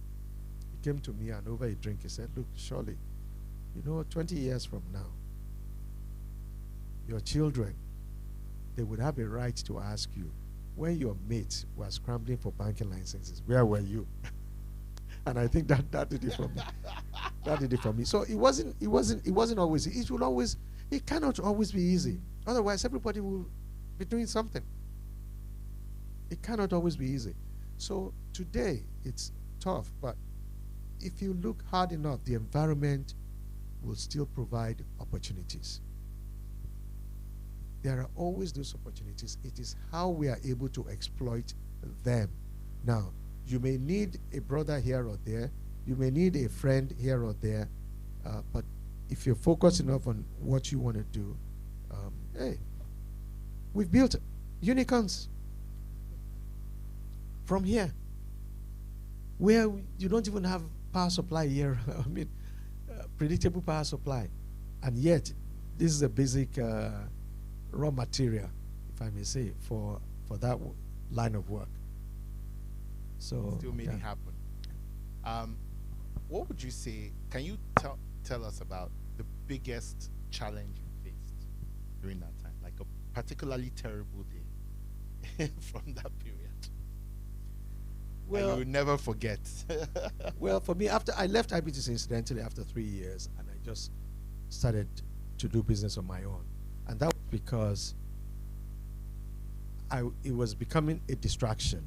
He came to me and over a drink, he said, look, surely, 20 years from now, your children, they would have a right to ask you, when your mates were scrambling for banking licenses, where were you? And I think that did it for me. That did it for me. So it wasn't always easy. It cannot always be easy. Otherwise, everybody will be doing something. It cannot always be easy. So today, it's tough, but if you look hard enough, the environment will still provide opportunities. There are always those opportunities. It is how we are able to exploit them. Now, you may need a brother here or there. You may need a friend here or there. But if you're focused enough on what you want to do, hey, we've built unicorns from here, where you don't even have power supply here. Predictable power supply. And yet, this is a basic raw material, if I may say, for that line of work. So still made it happen. What would you say? Can you tell us about the biggest challenge you faced during that time, like a particularly terrible day from that period? Well, you will never forget. Well, for me, after I left IBTC incidentally after 3 years, and I just started to do business on my own, and that was because it was becoming a distraction.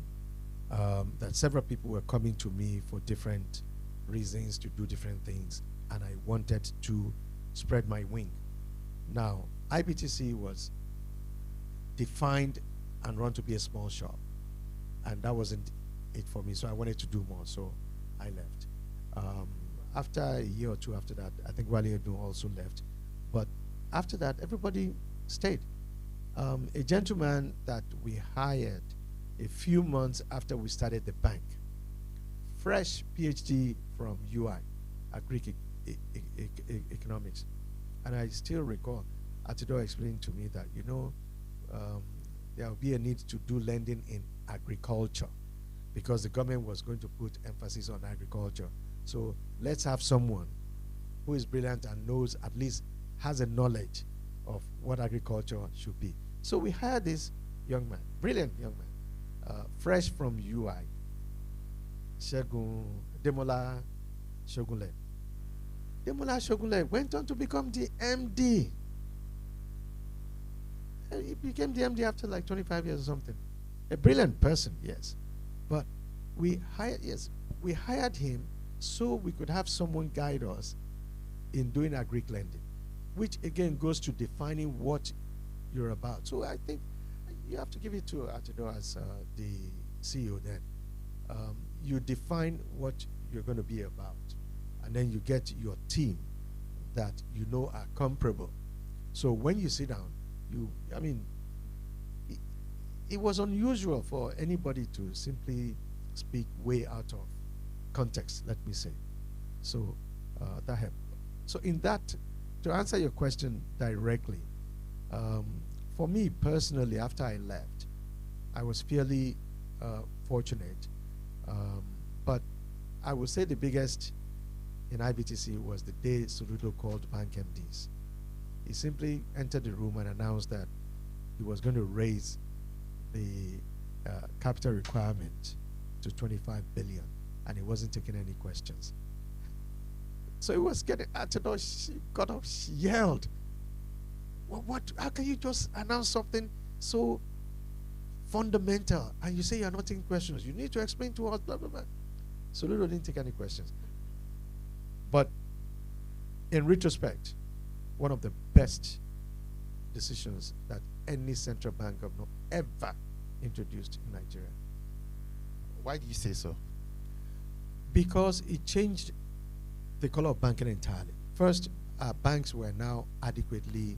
That several people were coming to me for different reasons to do different things, and I wanted to spread my wing. Now, IBTC was defined and run to be a small shop, and that wasn't it for me, so I wanted to do more, so I left. After a year or two after that, I think Wale Edun also left, but after that, everybody stayed. A gentleman that we hired a few months after we started the bank, fresh PhD from UI, Greek economics. And I still recall Adeeyo explaining to me that, there will be a need to do lending in agriculture because the government was going to put emphasis on agriculture. So let's have someone who is brilliant and knows, at least has a knowledge of what agriculture should be. So we hired this young man, brilliant young man, fresh from UI, Demola Shogunle. Demola Shogunle went on to become the MD. He became the MD after like 25 years or something. A brilliant person, yes. But we hired him so we could have someone guide us in doing our Greek lending, which again goes to defining what you're about. So I think you have to give it to Adeeyo as the CEO then. You define what you're going to be about, and then you get your team that you know are comparable. So when you sit down, it was unusual for anybody to simply speak way out of context, let me say. So that helped. So in that, to answer your question directly, for me personally, after I left, I was fairly fortunate. But I would say the biggest in IBTC was the day Soludo called Bank MDs. He simply entered the room and announced that he was going to raise the capital requirement to 25 billion, and he wasn't taking any questions. So he was getting Adeeyo. She got up, she yelled, "What? How can you just announce something so fundamental and you say you're not taking questions? You need to explain to us, blah, blah, blah." Soludo didn't take any questions. But in retrospect, one of the best decisions that any central bank governor ever introduced in Nigeria. Why do you say so? Because it changed the color of banking entirely. First, our banks were now adequately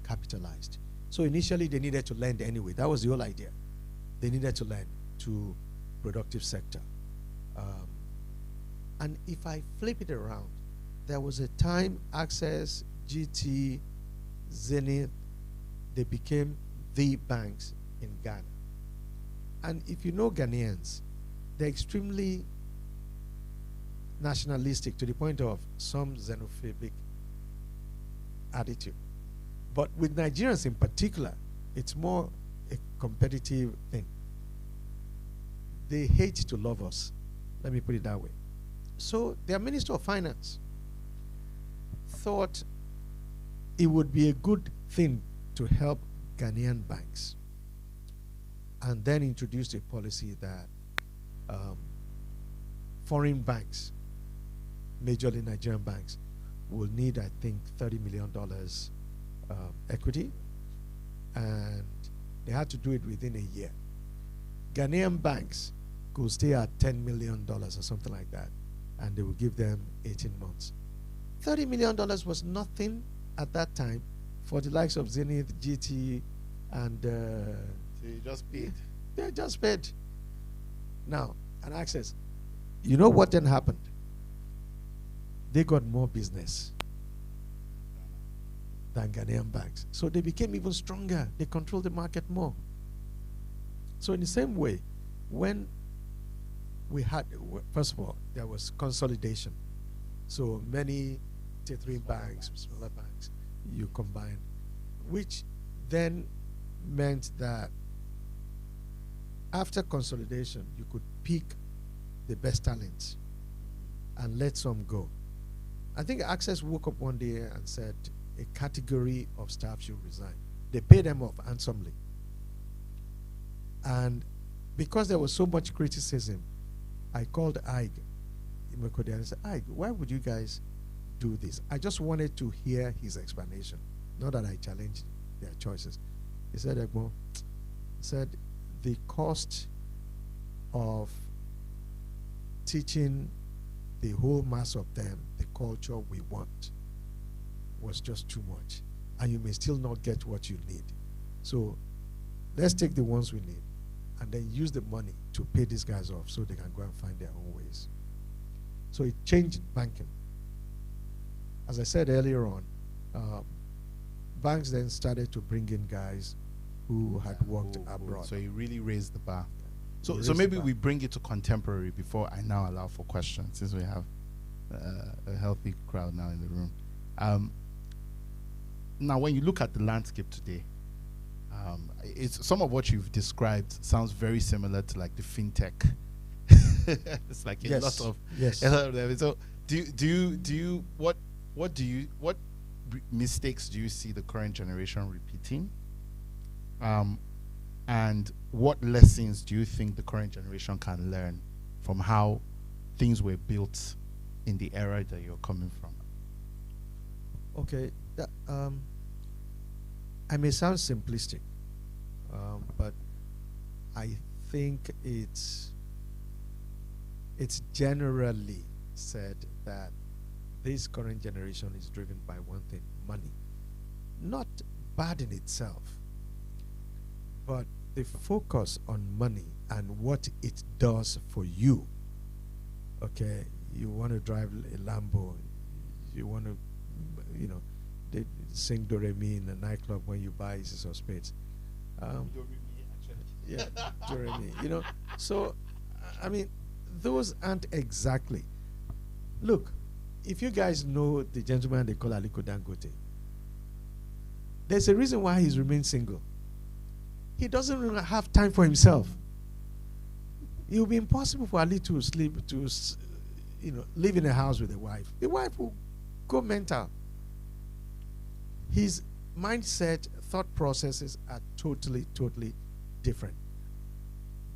capitalized. So initially they needed to lend anyway. That was the whole idea. They needed to lend to productive sector. And if I flip it around, there was a time Access, GT, Zenith, they became the banks in Ghana. And if you know Ghanaians, they're extremely nationalistic to the point of some xenophobic attitude. But with Nigerians in particular, it's more a competitive thing. They hate to love us. Let me put it that way. So their Minister of Finance thought it would be a good thing to help Ghanaian banks, and then introduced a policy that foreign banks, majorly Nigerian banks, will need, I think, $30 million equity, and they had to do it within a year. Ghanaian banks could stay at $10 million or something like that, and they will give them 18 months. $30 million was nothing at that time for the likes of Zenith, GT, and So you just paid. they just paid. Now, and Access, you know what then happened? They got more business than Ghanaian banks. So they became even stronger. They controlled the market more. So in the same way, when we had, first of all, there was consolidation. So many tier 3 banks, smaller banks, you combine, which then meant that after consolidation, you could pick the best talents and let some go. I think Access woke up one day and said a category of staff should resign. They paid them off handsomely. And because there was so much criticism, I called Ig and said, Ig, why would you guys do this? I just wanted to hear his explanation, not that I challenged their choices. He said, Egbo, said the cost of teaching the whole mass of them the culture we want was just too much. and you may still not get what you need. So let's take the ones we need and then use the money to pay these guys off so they can go and find their own ways. So it changed banking. As I said earlier on, banks then started to bring in guys who had worked abroad. So he really raised the bar. So He so raised maybe the bar. we bring it to contemporary before I now allow for questions, since we have a healthy crowd now in the room. Now, when you look at the landscape today, it's some of what you've described sounds very similar to like the fintech. It's like a lot of yes. a lot of them. So what mistakes do you see the current generation repeating? And what lessons do you think the current generation can learn from how things were built in the era that you're coming from? Okay, I may sound simplistic, but I think it's generally said that this current generation is driven by one thing: money. Not bad in itself, but the focus on money and what it does for you. Okay, you want to drive a Lambo, you want to, you know, they sing Do Re Mi in a nightclub when you buy Aces of Spades. Yeah, Do Re Mi. You know, so I mean, those aren't exactly. Look, if you guys know the gentleman they call Aliko Dangote, there's a reason why he's remained single. He doesn't really have time for himself. It will be impossible for Ali to live in a house with a wife. The wife will go mental. His mindset, thought processes are totally different.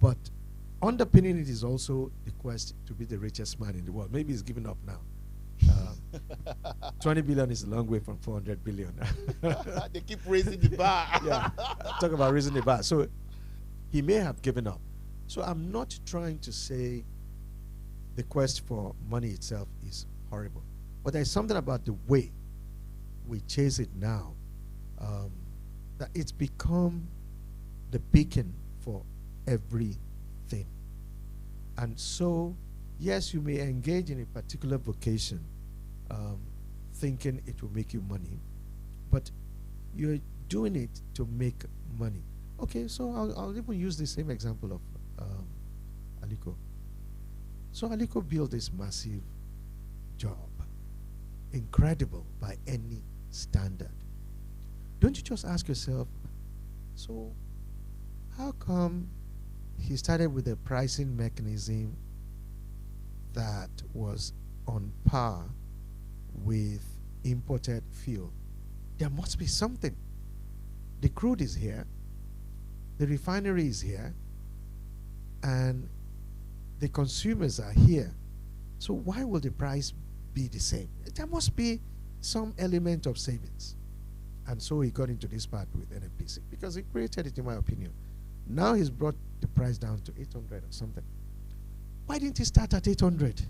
But underpinning it is also the quest to be the richest man in the world. Maybe he's given up now. 20 billion is a long way from 400 billion. They keep raising the bar. Yeah, talk about raising the bar. So he may have given up. So I'm not trying to say the quest for money itself is horrible, but there's something about the way we chase it now, that it's become the beacon for everything. And so, yes, you may engage in a particular vocation, thinking it will make you money, but you're doing it to make money. Okay, so I'll even use the same example of Aliko. So Aliko built this massive job, incredible by any standard. Don't you just ask yourself, so how come he started with a pricing mechanism that was on par with imported fuel? There must be something. The crude is here, the refinery is here, and the consumers are here. So why will the price be the same? There must be some element of savings. And so he got into this part with NNPC because he created it, in my opinion. Now he's brought the price down to 800 or something. Why didn't he start at 800?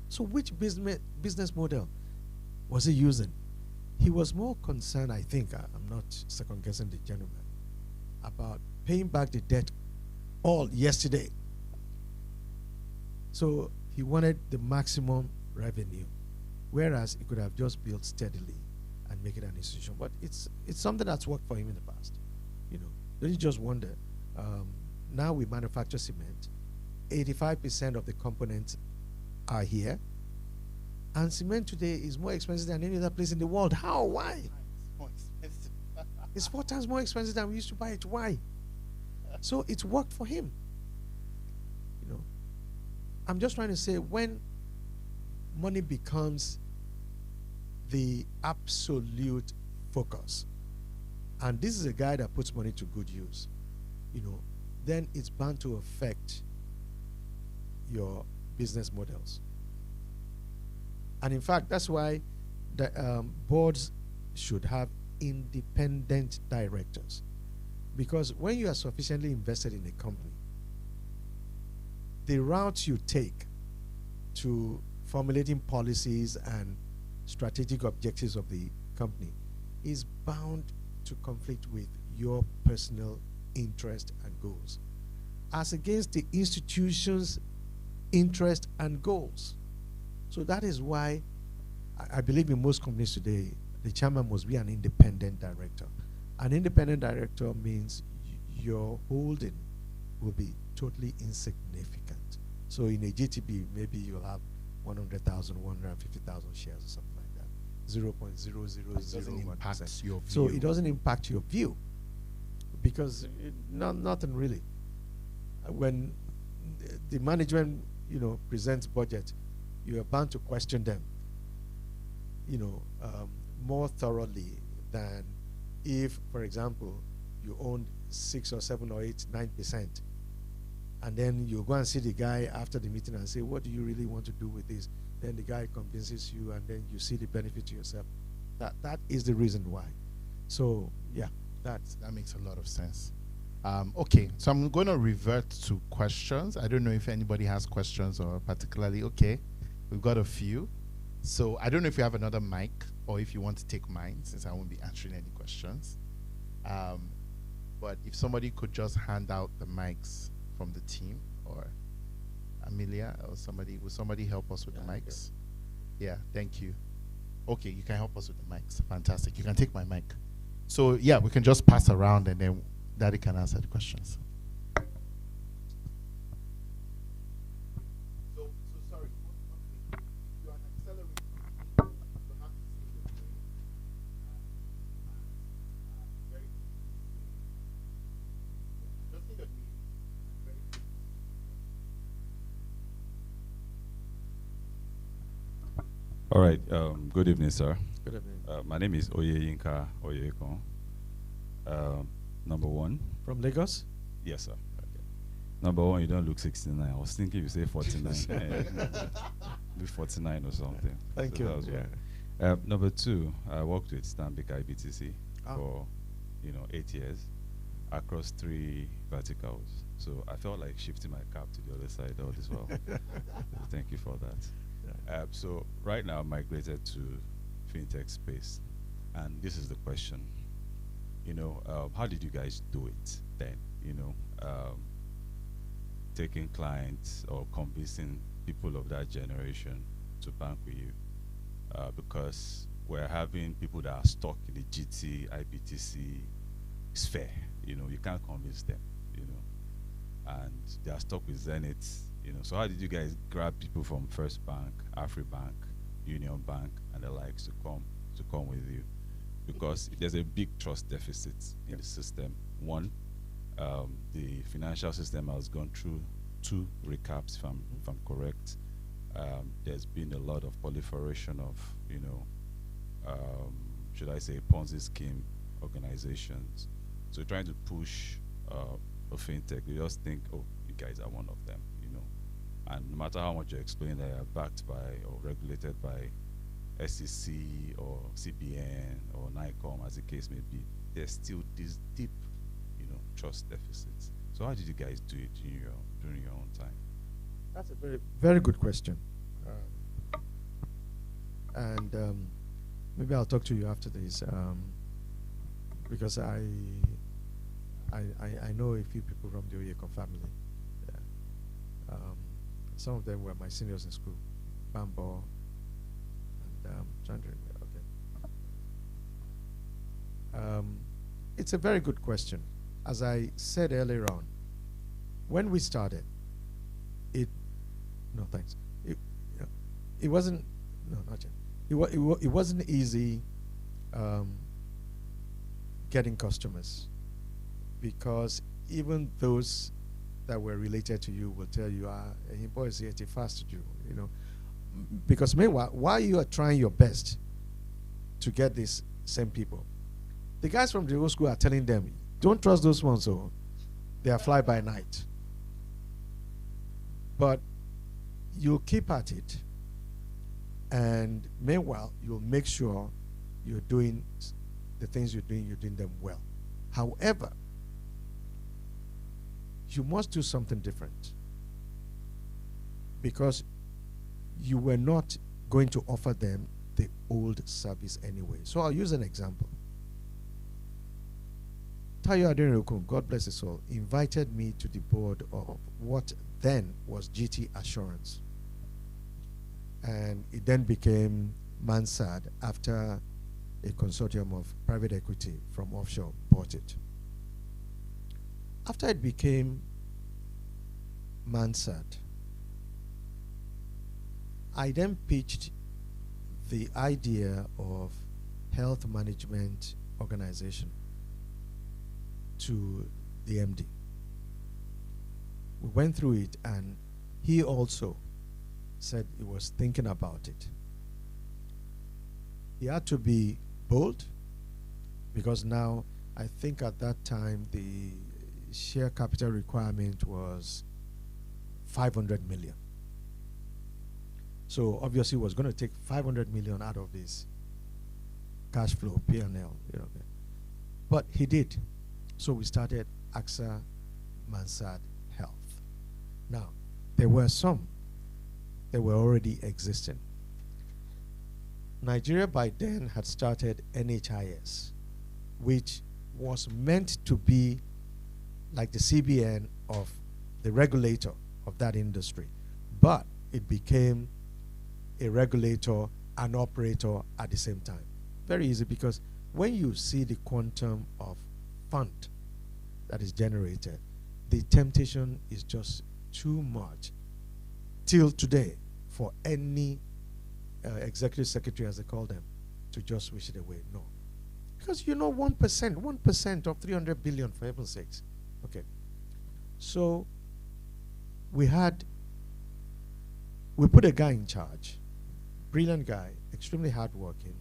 So which business model was he using? He was more concerned, I think, I'm not second guessing the gentleman, about paying back the debt all yesterday. So he wanted the maximum revenue, whereas he could have just built steadily and make it an institution. But it's something that's worked for him in the past. You know, don't you just wonder? Now we manufacture cement. 85% of the components are here, and cement today is more expensive than any other place in the world. How? Why? It's more expensive. It's 4 times more expensive than we used to buy it. Why? So it's worked for him. You know, I'm just trying to say, when money becomes the absolute focus, and this is a guy that puts money to good use, you know, then it's bound to affect your business models. And in fact, that's why the boards should have independent directors. Because when you are sufficiently invested in a company, the route you take to formulating policies and strategic objectives of the company is bound to conflict with your personal interest and goals, as against the institution's interest and goals. So that is why I believe in most companies today, the chairman must be an independent director. An independent director means your holding will be totally insignificant. So in a GTB, maybe you'll have 100,000, 150,000 shares or something like that. 0.0001%. Your view. So it doesn't impact your view, because nothing really. When the management, presents budget, you are bound to question them, more thoroughly than if, for example, you owned 6 or 7 or 8, 9%, and then you go and see the guy after the meeting and say, what do you really want to do with this? Then the guy convinces you, and then you see the benefit to yourself. That is the reason why. So yeah, that makes a lot of sense. Okay, so I'm going to revert to questions. I don't know if anybody has questions or particularly. Okay, we've got a few. So I don't know if you have another mic or if you want to take mine, since I won't be answering any questions. But if somebody could just hand out the mics from the team, or Amelia or somebody, will somebody help us with the mics? Yeah, thank you. Okay, you can help us with the mics. Fantastic. You can take my mic. So yeah, we can just pass around and then Daddy can answer the questions. So sorry. You're an accelerator. You have to see your name. Very just see your name. All right. Good evening, sir. Good evening. My name is Oyeyinka Oyekon. Number one. From Lagos? Yes, sir. Okay. Number one, you don't look 69. I was thinking you say 49. Do 49 or something. Thank So you. that was Yeah. one. Number two, I worked with Stanbic IBTC for 8 years across 3 verticals. So I felt like shifting my cap to the other side all this while. So thank you for that. Yeah. So right now, I migrated to fintech space, and this is the question. How did you guys do it then? Taking clients or convincing people of that generation to bank with you, because we're having people that are stuck in the GT, IBTC sphere. You can't convince them. And they are stuck with Zenith. So how did you guys grab people from First Bank, AfriBank, Union Bank, and the likes to come with you? Because there's a big trust deficit in the system. One, the financial system has gone through 2 recaps, if I'm correct. There's been a lot of proliferation of, should I say, Ponzi scheme organizations. So trying to push a fintech, they just think, oh, you guys are one of them, And no matter how much you explain that you're backed by or regulated by SEC or CBN or NICOM, as the case may be, there's still this deep, trust deficits. So how did you guys do it during your own time? That's a very, very good question. And maybe I'll talk to you after this, because I know a few people from the Oyekon family. Yeah. Some of them were my seniors in school, Bambo, and trying to remember. Okay. It's a very good question. As I said earlier on, when we started, it wasn't, no, not yet. It wasn't easy getting customers, because even those that were related to you will tell you, he boys here to fast you, because meanwhile, while you are trying your best to get these same people, the guys from the old school are telling them, don't trust those ones, they are fly by night. But you'll keep at it, and meanwhile, you'll make sure you're doing the things you're doing them well. However, you must do something different, because you were not going to offer them the the old service anyway. So I'll use an example. Tayo Adeeyo, God bless his soul, invited me to the board of what then was GT Assurance. And it then became Mansard after a consortium of private equity from offshore bought it. After it became Mansard, I then pitched the idea of health management organization to the MD. We went through it, and he also said he was thinking about it. He had to be bold, because now I think at that time the share capital requirement was 500 million. So obviously he was going to take 500 million out of his cash flow, P&L, you know. But he did. So we started AXA Mansard Health. Now, there were some that were already existing. Nigeria by then had started NHIS, which was meant to be like the CBN of the regulator of that industry. But it became a regulator and operator at the same time. Very easy, because when you see the quantum of fund that is generated, the temptation is just too much till today for any executive secretary, as they call them, to just wish it away. No. Because 1% of 300 billion, for heaven's sakes. Okay. So we put a guy in charge, brilliant guy, extremely hardworking,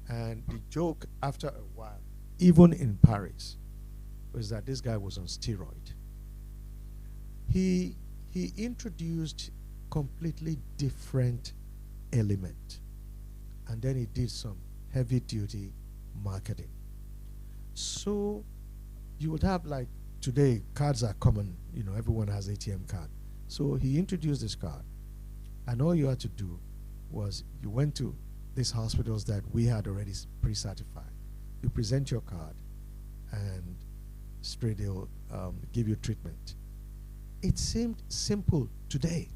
and the joke after a while, even in Paris, was that this guy was on steroid. He introduced completely different element, and then he did some heavy duty marketing. So you would have, like today, cards are common, everyone has ATM card. So he introduced this card, and all you had to do was you went to these hospitals that we had already pre-certified. You present your card, and straight they'll give you treatment. It seemed simple today.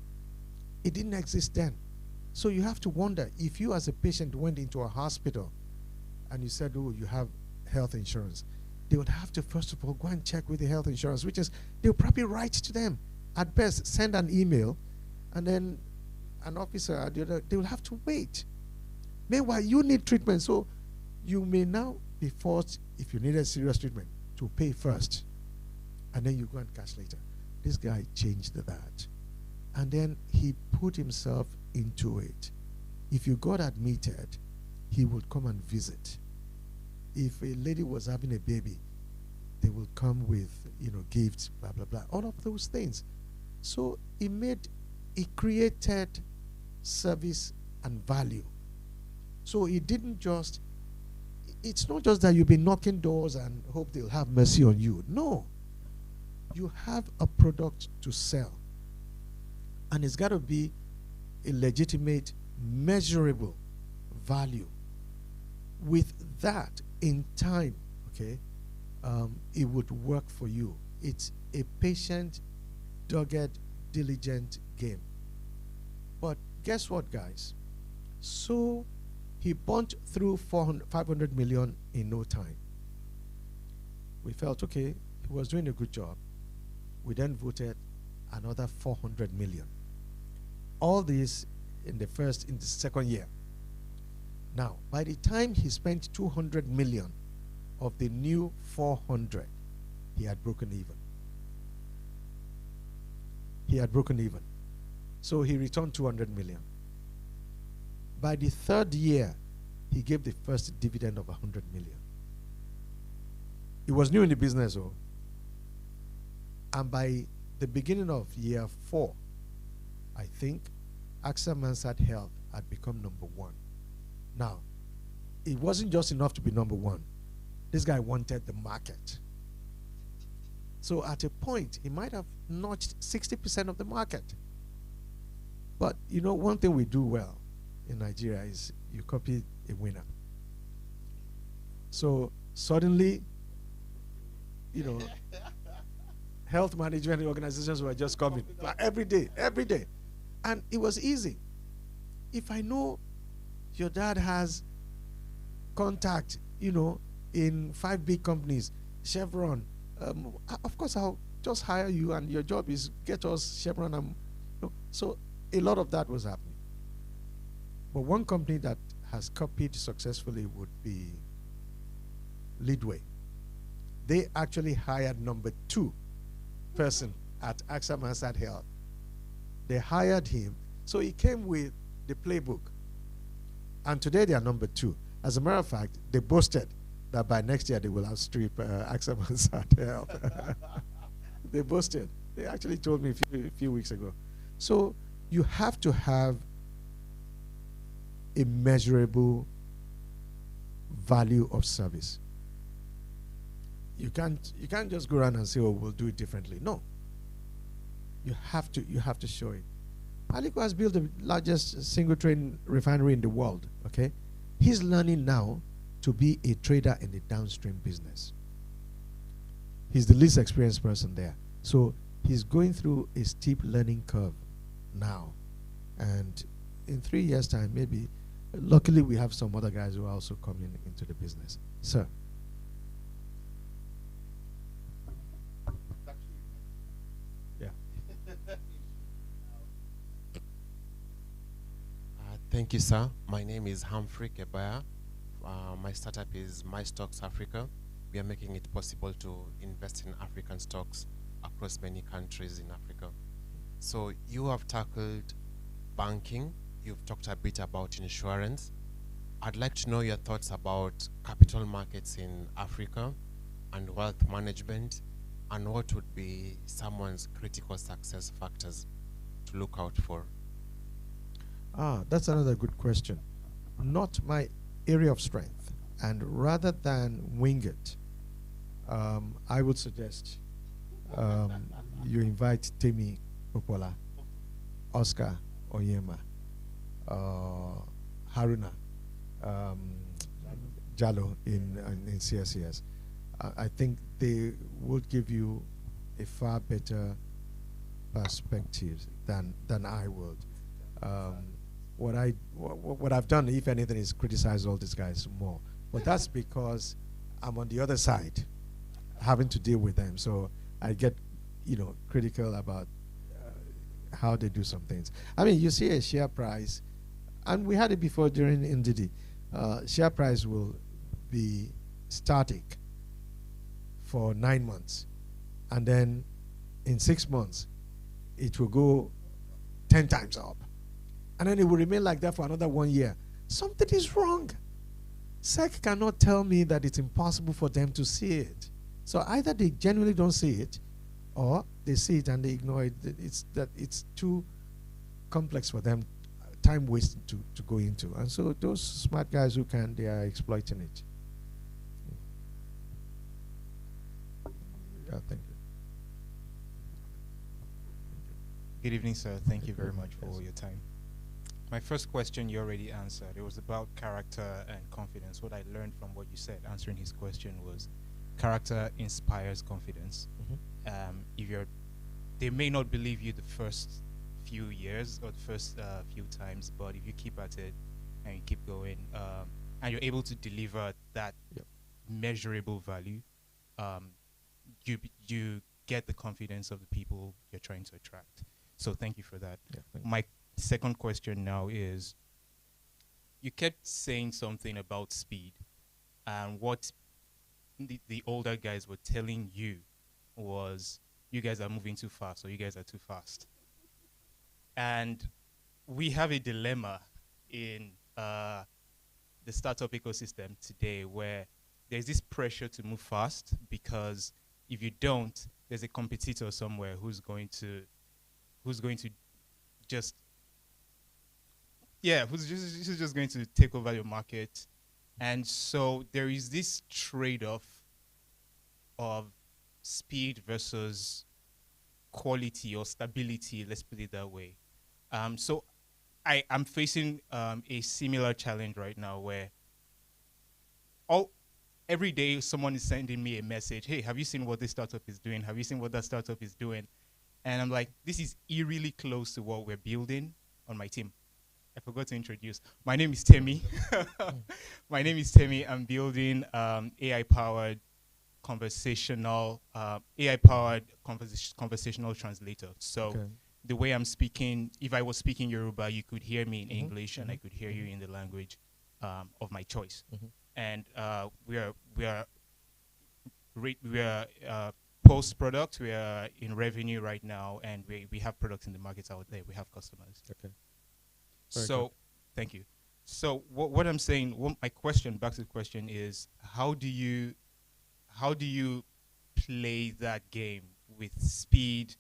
It didn't exist then. So you have to wonder, if you as a patient went into a hospital and you said, oh, you have health insurance, they would have to first of all go and check with the health insurance, which is they'll probably write to them. At best, send an email, and then an officer at the other, they will have to wait. Meanwhile, you need treatment, so you may now be forced, if you needed serious treatment, to pay first, and then you go and cash later. This guy changed that, and then he put himself into it. If you got admitted, he would come and visit. If a lady was having a baby, they will come with gifts, blah blah blah, all of those things. So he created service and value. So he didn't just, it's not just that you'll be knocking doors and hope they'll have mercy on you. No. You have a product to sell, and it's got to be a legitimate, measurable value. With that, in time, okay, it would work for you. It's a patient, dogged, diligent game. But guess what, guys? So he burnt through 500 million in no time. We felt, okay, he was doing a good job. We then voted another 400 million. All this in the second year. Now, by the time he spent 200 million of the new 400, he had broken even. He had broken even. So he returned 200 million. By the third year, he gave the first dividend of 100 million. He was new in the business, though. And by the beginning of year 4, I think, AXA Mansard Health had become #1. Now, it wasn't just enough to be #1. This guy wanted the market. So at a point, he might have notched 60% of the market. But one thing we do well in Nigeria is you copy a winner. So suddenly, you know, health management organizations were just coming like every day, every day. And it was easy. If I know your dad has contact, you know, in 5 big companies, Chevron, of course I'll just hire you, and your job is get us Chevron. And, you know, so a lot of that was happening. But one company that has copied successfully would be Leadway. They actually hired number 2 person at AXA Mansard Health. They hired him, so he came with the playbook. And today they are number 2. As a matter of fact, they boasted that by next year they will outstrip AXA Mansard Health. They boasted. They actually told me a few weeks ago. So you have to have a measurable value of service. You can't just go around and say, oh, we'll do it differently. No. You have to show it. Aliko has built the largest single train refinery in the world, okay? He's learning now to be a trader in the downstream business. He's the least experienced person there. So he's going through a steep learning curve now. And in 3 years' time, maybe, luckily we have some other guys who are also coming into the business. Sir. Yeah. Thank you, sir. My name is Humphrey Kebaya. My startup is My Stocks Africa. We are making it possible to invest in African stocks across many countries in Africa. So you have tackled banking. You've talked a bit about insurance. I'd like to know your thoughts about capital markets in Africa and wealth management, and what would be someone's critical success factors to look out for. That's another good question. Not my area of strength. And rather than wing it, I would suggest you invite Temi Popola, Oscar Oyema, Haruna Jallo in CSCS. I think they would give you a far better perspective than I would. What I've done, if anything, is criticize all these guys more. But that's because I'm on the other side, having to deal with them. So I get, critical about how they do some things. I mean, you see a share price, and we had it before during NDD. Share price will be static for 9 months, and then in 6 months, it will go 10 times up. And then it will remain like that for another 1 year. Something is wrong. SEC cannot tell me that it's impossible for them to see it. So either they genuinely don't see it, or they see it and they ignore it. It's too complex for them, time wasted to go into. And so those smart guys who can, they are exploiting it. Yeah, thank you. Good evening, sir. Thank you very much for your time. My first question you already answered. It was about character and confidence. What I learned from what you said, answering his question, was character inspires confidence. They may not believe you the first few years or the first few times, but if you keep at it and you keep going, and you're able to deliver that measurable value, you get the confidence of the people you're trying to attract. So thank you for that. My second question now is, you kept saying something about speed, and what the older guys were telling you was, you guys are moving too fast, or you guys are too fast. And we have a dilemma in the startup ecosystem today, where there's this pressure to move fast, because if you don't, there's a competitor somewhere who's going to just who's just going to take over your market. And so there is this trade-off of speed versus quality or stability, let's put it that way. So I'm facing a similar challenge right now where every day someone is sending me a message, hey, have you seen what this startup is doing? Have you seen what that startup is doing? And I'm like, this is eerily close to what we're building on my team. I forgot to introduce. My name is Temi. My name is Temi. I'm building AI-powered conversational conversational translator. So the way I'm speaking, if I was speaking Yoruba, you could hear me in English, and I could hear you in the language of my choice. And we are post product. We are in revenue right now, and we have products in the markets out there. We have customers. Okay. So, thank you. So what I'm saying, my question, back to the question is, how do you play that game with speed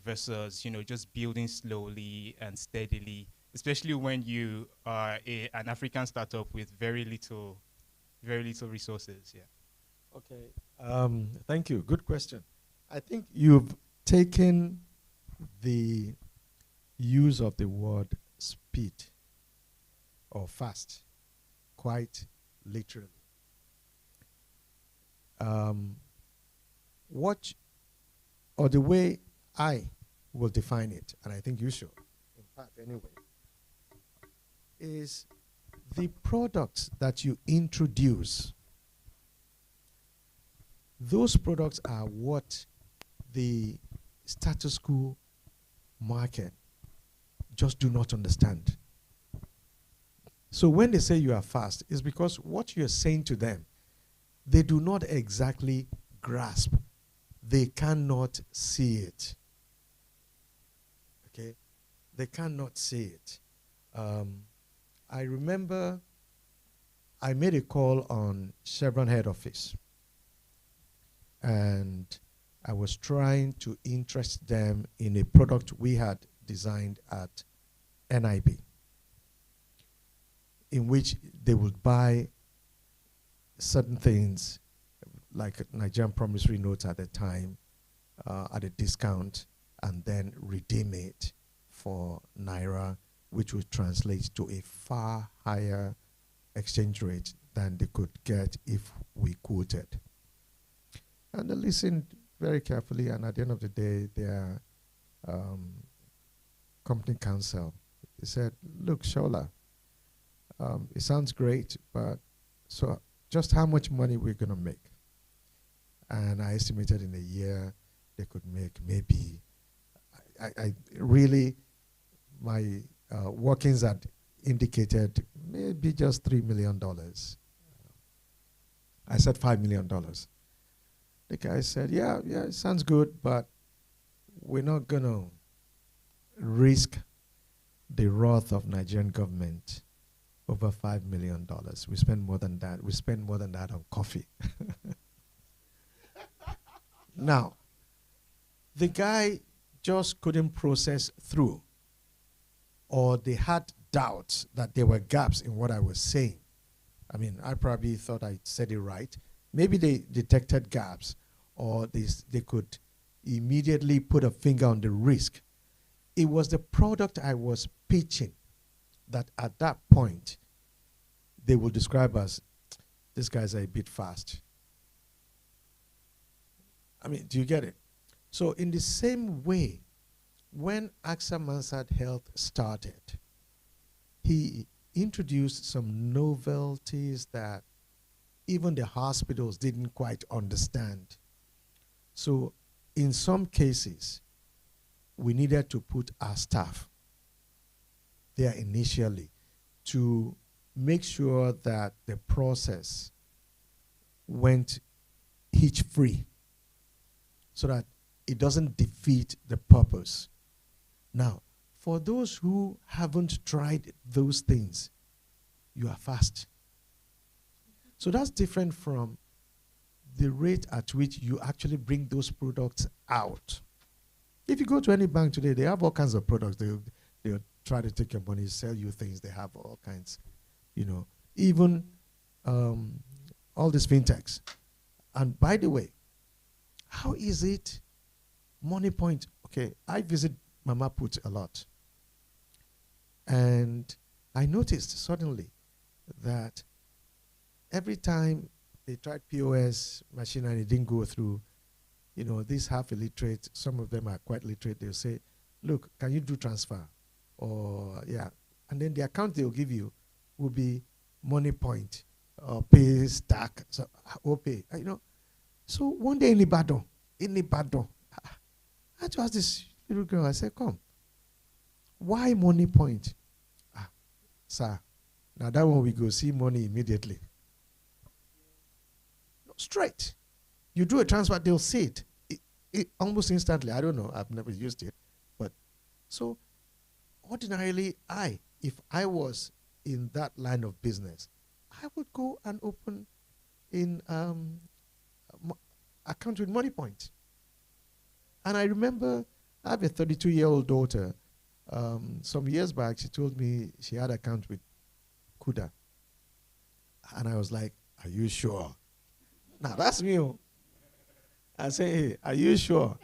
versus, just building slowly and steadily, especially when you are an African startup with very little resources? Yeah. Okay. Thank you. Good question. I think you've taken the use of the word speed or fast quite literally. The way I will define it, and I think you should, in fact, anyway, is the products that you introduce. Those products are what the status quo market just do not understand. So when they say you are fast, it's because what you're saying to them, they do not exactly grasp. They cannot see it. Okay? They cannot see it. I remember I made a call on Chevron head office, and I was trying to interest them in a product we had designed at NIB, in which they would buy certain things like Nigerian promissory notes at the time at a discount, and then redeem it for Naira, which would translate to a far higher exchange rate than they could get if we quoted. And they listened very carefully, and at the end of the day, their company counsel, he said, look, Shola, it sounds great, but so just how much money we're going to make? And I estimated in a year they could make maybe, I really, my workings had indicated maybe just $3 million. I said $5 million. The guy said, yeah, it sounds good, but we're not going to risk the wrath of Nigerian government over $5 million. We spend more than that. We spend more than that on coffee. Now, the guy just couldn't process through, or they had doubts that there were gaps in what I was saying. I mean, I probably thought I said it right. Maybe they detected gaps, or they could immediately put a finger on the risk. It was the product I was pitching that at that point they will describe as, these guys are a bit fast. I mean, do you get it? So in the same way, when AXA Mansard Health started, he introduced some novelties that even the hospitals didn't quite understand. So in some cases, we needed to put our staff there initially to make sure that the process went hitch-free so that it doesn't defeat the purpose. Now, for those who haven't tried those things, you are fast. So that's different from the rate at which you actually bring those products out. If you go to any bank today, they have all kinds of products. They'll try to take your money, sell you things. They have all kinds, even all these fintechs. And by the way, how is it Money Point? Okay, I visit Mama Put a lot. And And I noticed suddenly that every time they tried POS machine and it didn't go through, you know, these half illiterate, some of them are quite literate, they'll say, look, can you do transfer? Or, yeah. And then the account they'll give you will be money point or pay stack, so pay, you know. So one day in Ibadan, I had to ask this little girl, I said, come, why money point? Sir, now that one we go see money immediately. No, straight. You do a transfer, they'll see it almost instantly. I don't know, I've never used it. But so ordinarily, if I was in that line of business, I would go and open in account with money point. And I remember I have a 32-year-old daughter. Some years back, she told me she had account with Kuda. And I was like, are you sure? Now, that's me. I say, hey, are you sure?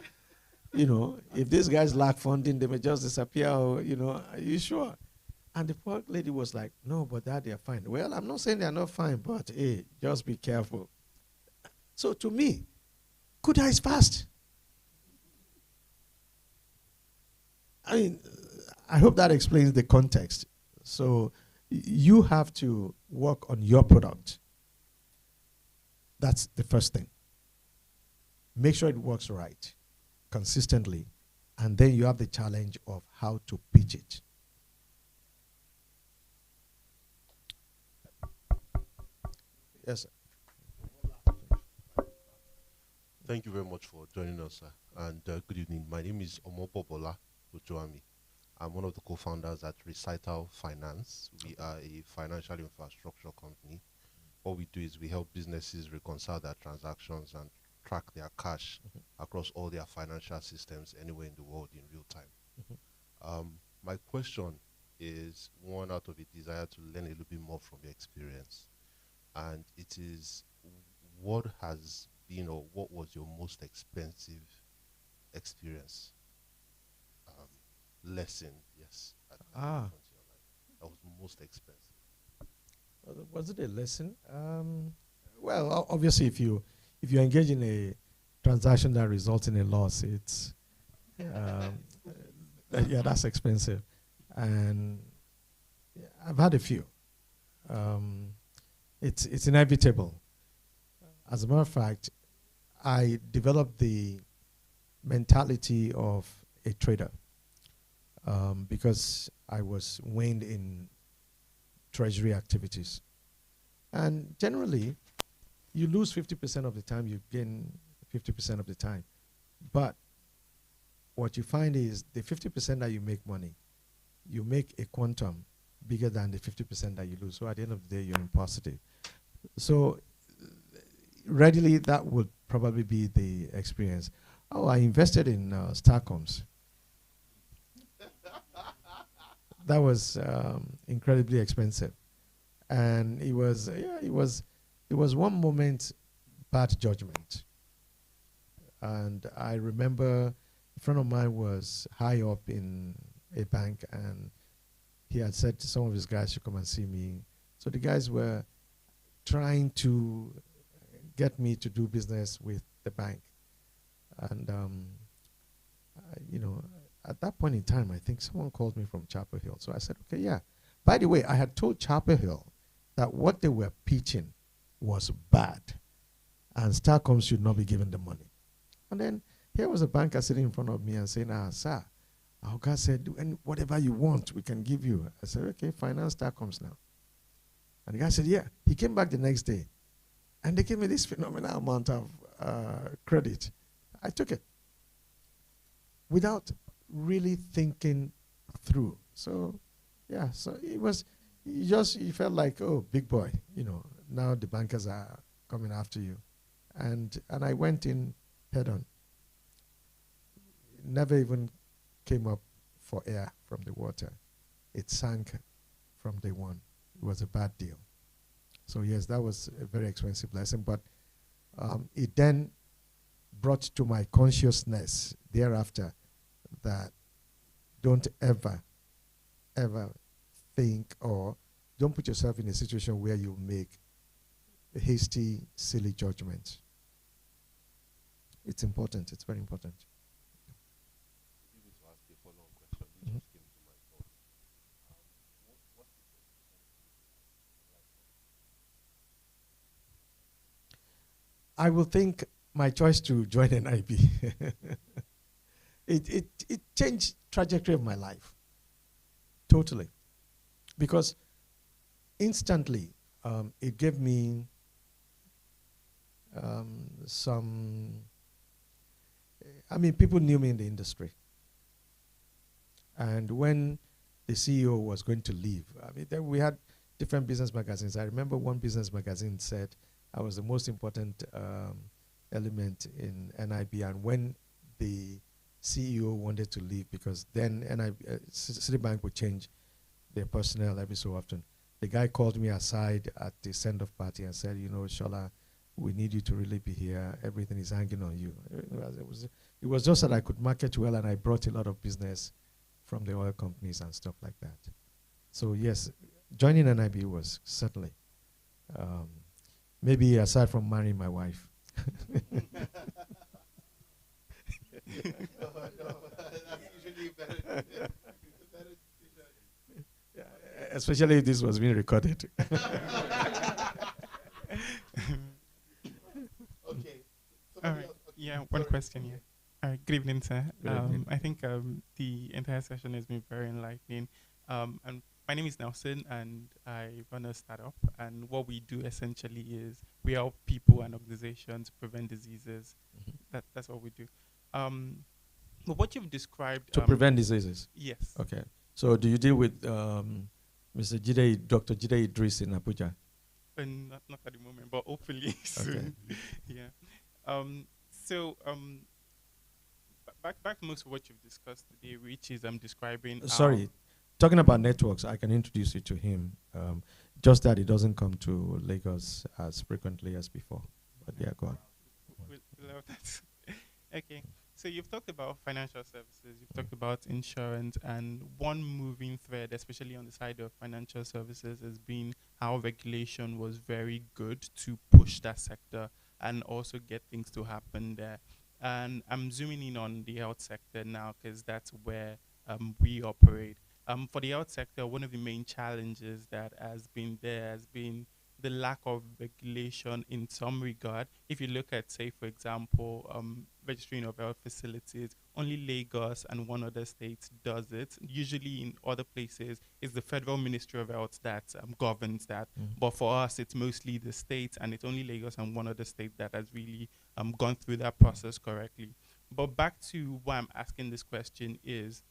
You know, if these guys lack funding, they may just disappear, or, you know, are you sure? And the poor lady was like, no, but Dad, they're fine. Well, I'm not saying they're not fine, but hey, just be careful. So to me, Kuda is fast. I mean, I hope that explains the context. So you have to work on your product. That's the first thing. Make sure it works right, consistently, and then you have the challenge of how to pitch it. Yes, sir. Thank you very much for joining us, sir. And good evening. My name is Omopobola Ojoami. I'm one of the co-founders at Recital Finance. We are a financial infrastructure company. What we do is we help businesses reconcile their transactions and track their cash across all their financial systems anywhere in the world in real time. My question is one out of a desire to learn a little bit more from your experience. And it is, what has been or what was your most expensive experience? Lesson, yes. That was most expensive. Was it a lesson? Well, obviously, if you engage in a transaction that results in a loss, it's yeah, that's expensive. And yeah, I've had a few. It's inevitable. As a matter of fact, I developed the mentality of a trader because I was weaned in treasury activities. And generally, you lose 50% of the time, you gain 50% of the time. But what you find is the 50% that you make money, you make a quantum bigger than the 50% that you lose. So at the end of the day, you're in positive. So readily, that would probably be the experience. Oh, I invested in Starcoms. That was incredibly expensive. And it was one moment bad judgment. And I remember a friend of mine was high up in a bank, and he had said to some of his guys to come and see me. So the guys were trying to get me to do business with the bank. And, you know, at that point in time, I think someone called me from Chapel Hill. So I said, okay, yeah. By the way, I had told Chapel Hill that what they were pitching was bad, and Starcoms should not be given the money. And then here was a banker sitting in front of me and saying, sir, our guy said, whatever you want, we can give you. I said, okay, finance Starcoms now. And the guy said, yeah. He came back the next day, and they gave me this phenomenal amount of credit. I took it without really thinking through. So, yeah, so it was, you felt like, oh, big boy, you know, now the bankers are coming after you. And I went in head on. Never even came up for air from the water. It sank from day one. It was a bad deal. So yes, that was a very expensive lesson, but it then brought to my consciousness thereafter that don't ever think, or don't put yourself in a situation where you make a hasty, silly judgment. It's important. It's very important. Mhm. I will think my choice to join NIB. it changed trajectory of my life. Totally. Because instantly, it gave me people knew me in the industry. And when the CEO was going to leave, then we had different business magazines. I remember one business magazine said I was the most important element in NIB. And when the CEO wanted to leave, because then Citibank would change their personnel every so often, the guy called me aside at the send-off party and said, Shola, we need you to really be here. Everything is hanging on you. It was just that I could market well, and I brought a lot of business from the oil companies and stuff like that. So yes, joining NIB was certainly, maybe aside from marrying my wife. Especially if this was being recorded. Okay. All right. Yeah, one question here. All right. Good evening, sir. I think the entire session has been very enlightening. And my name is Nelson, and I run a startup. And what we do essentially is we help people and organizations prevent diseases. Mm-hmm. That's what we do. But what you've described To prevent diseases. Yes. Okay. So do you deal with Dr. Jide Idris in Abuja? Not at the moment, but hopefully soon. Yeah. Back to most of what you've discussed today, which is describing. Sorry, talking about networks, I can introduce you to him. Just that he doesn't come to Lagos as frequently as before. But yeah, go on. We love that. Okay. So you've talked about financial services, you've talked about insurance, and one moving thread, especially on the side of financial services, has been how regulation was very good to push that sector and also get things to happen there. And I'm zooming in on the health sector now because that's where we operate. For the health sector, one of the main challenges that has been there has been the lack of regulation in some regard. If you look at, say, for example, registering of health facilities, only Lagos and one other state does it. Usually in other places, it's the Federal Ministry of Health that governs that. But for us, it's mostly the state, and it's only Lagos and one other state that has really gone through that process correctly. But back to why I'm asking this question is,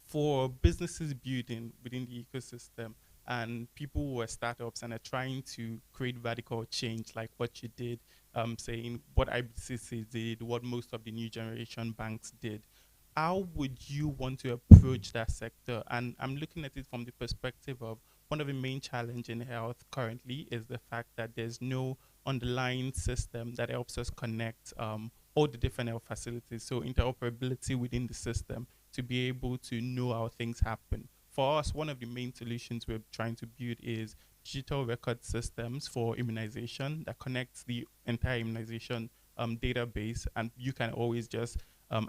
for businesses building within the ecosystem, and people who are startups and are trying to create radical change, like what you did, saying what IBTC did, what most of the new generation banks did, how would you want to approach that sector? And I'm looking at it from the perspective of one of the main challenges in health currently is the fact that there's no underlying system that helps us connect all the different health facilities. So interoperability within the system to be able to know how things happen. For us, one of the main solutions we're trying to build is digital record systems for immunization that connects the entire immunization database, and you can always just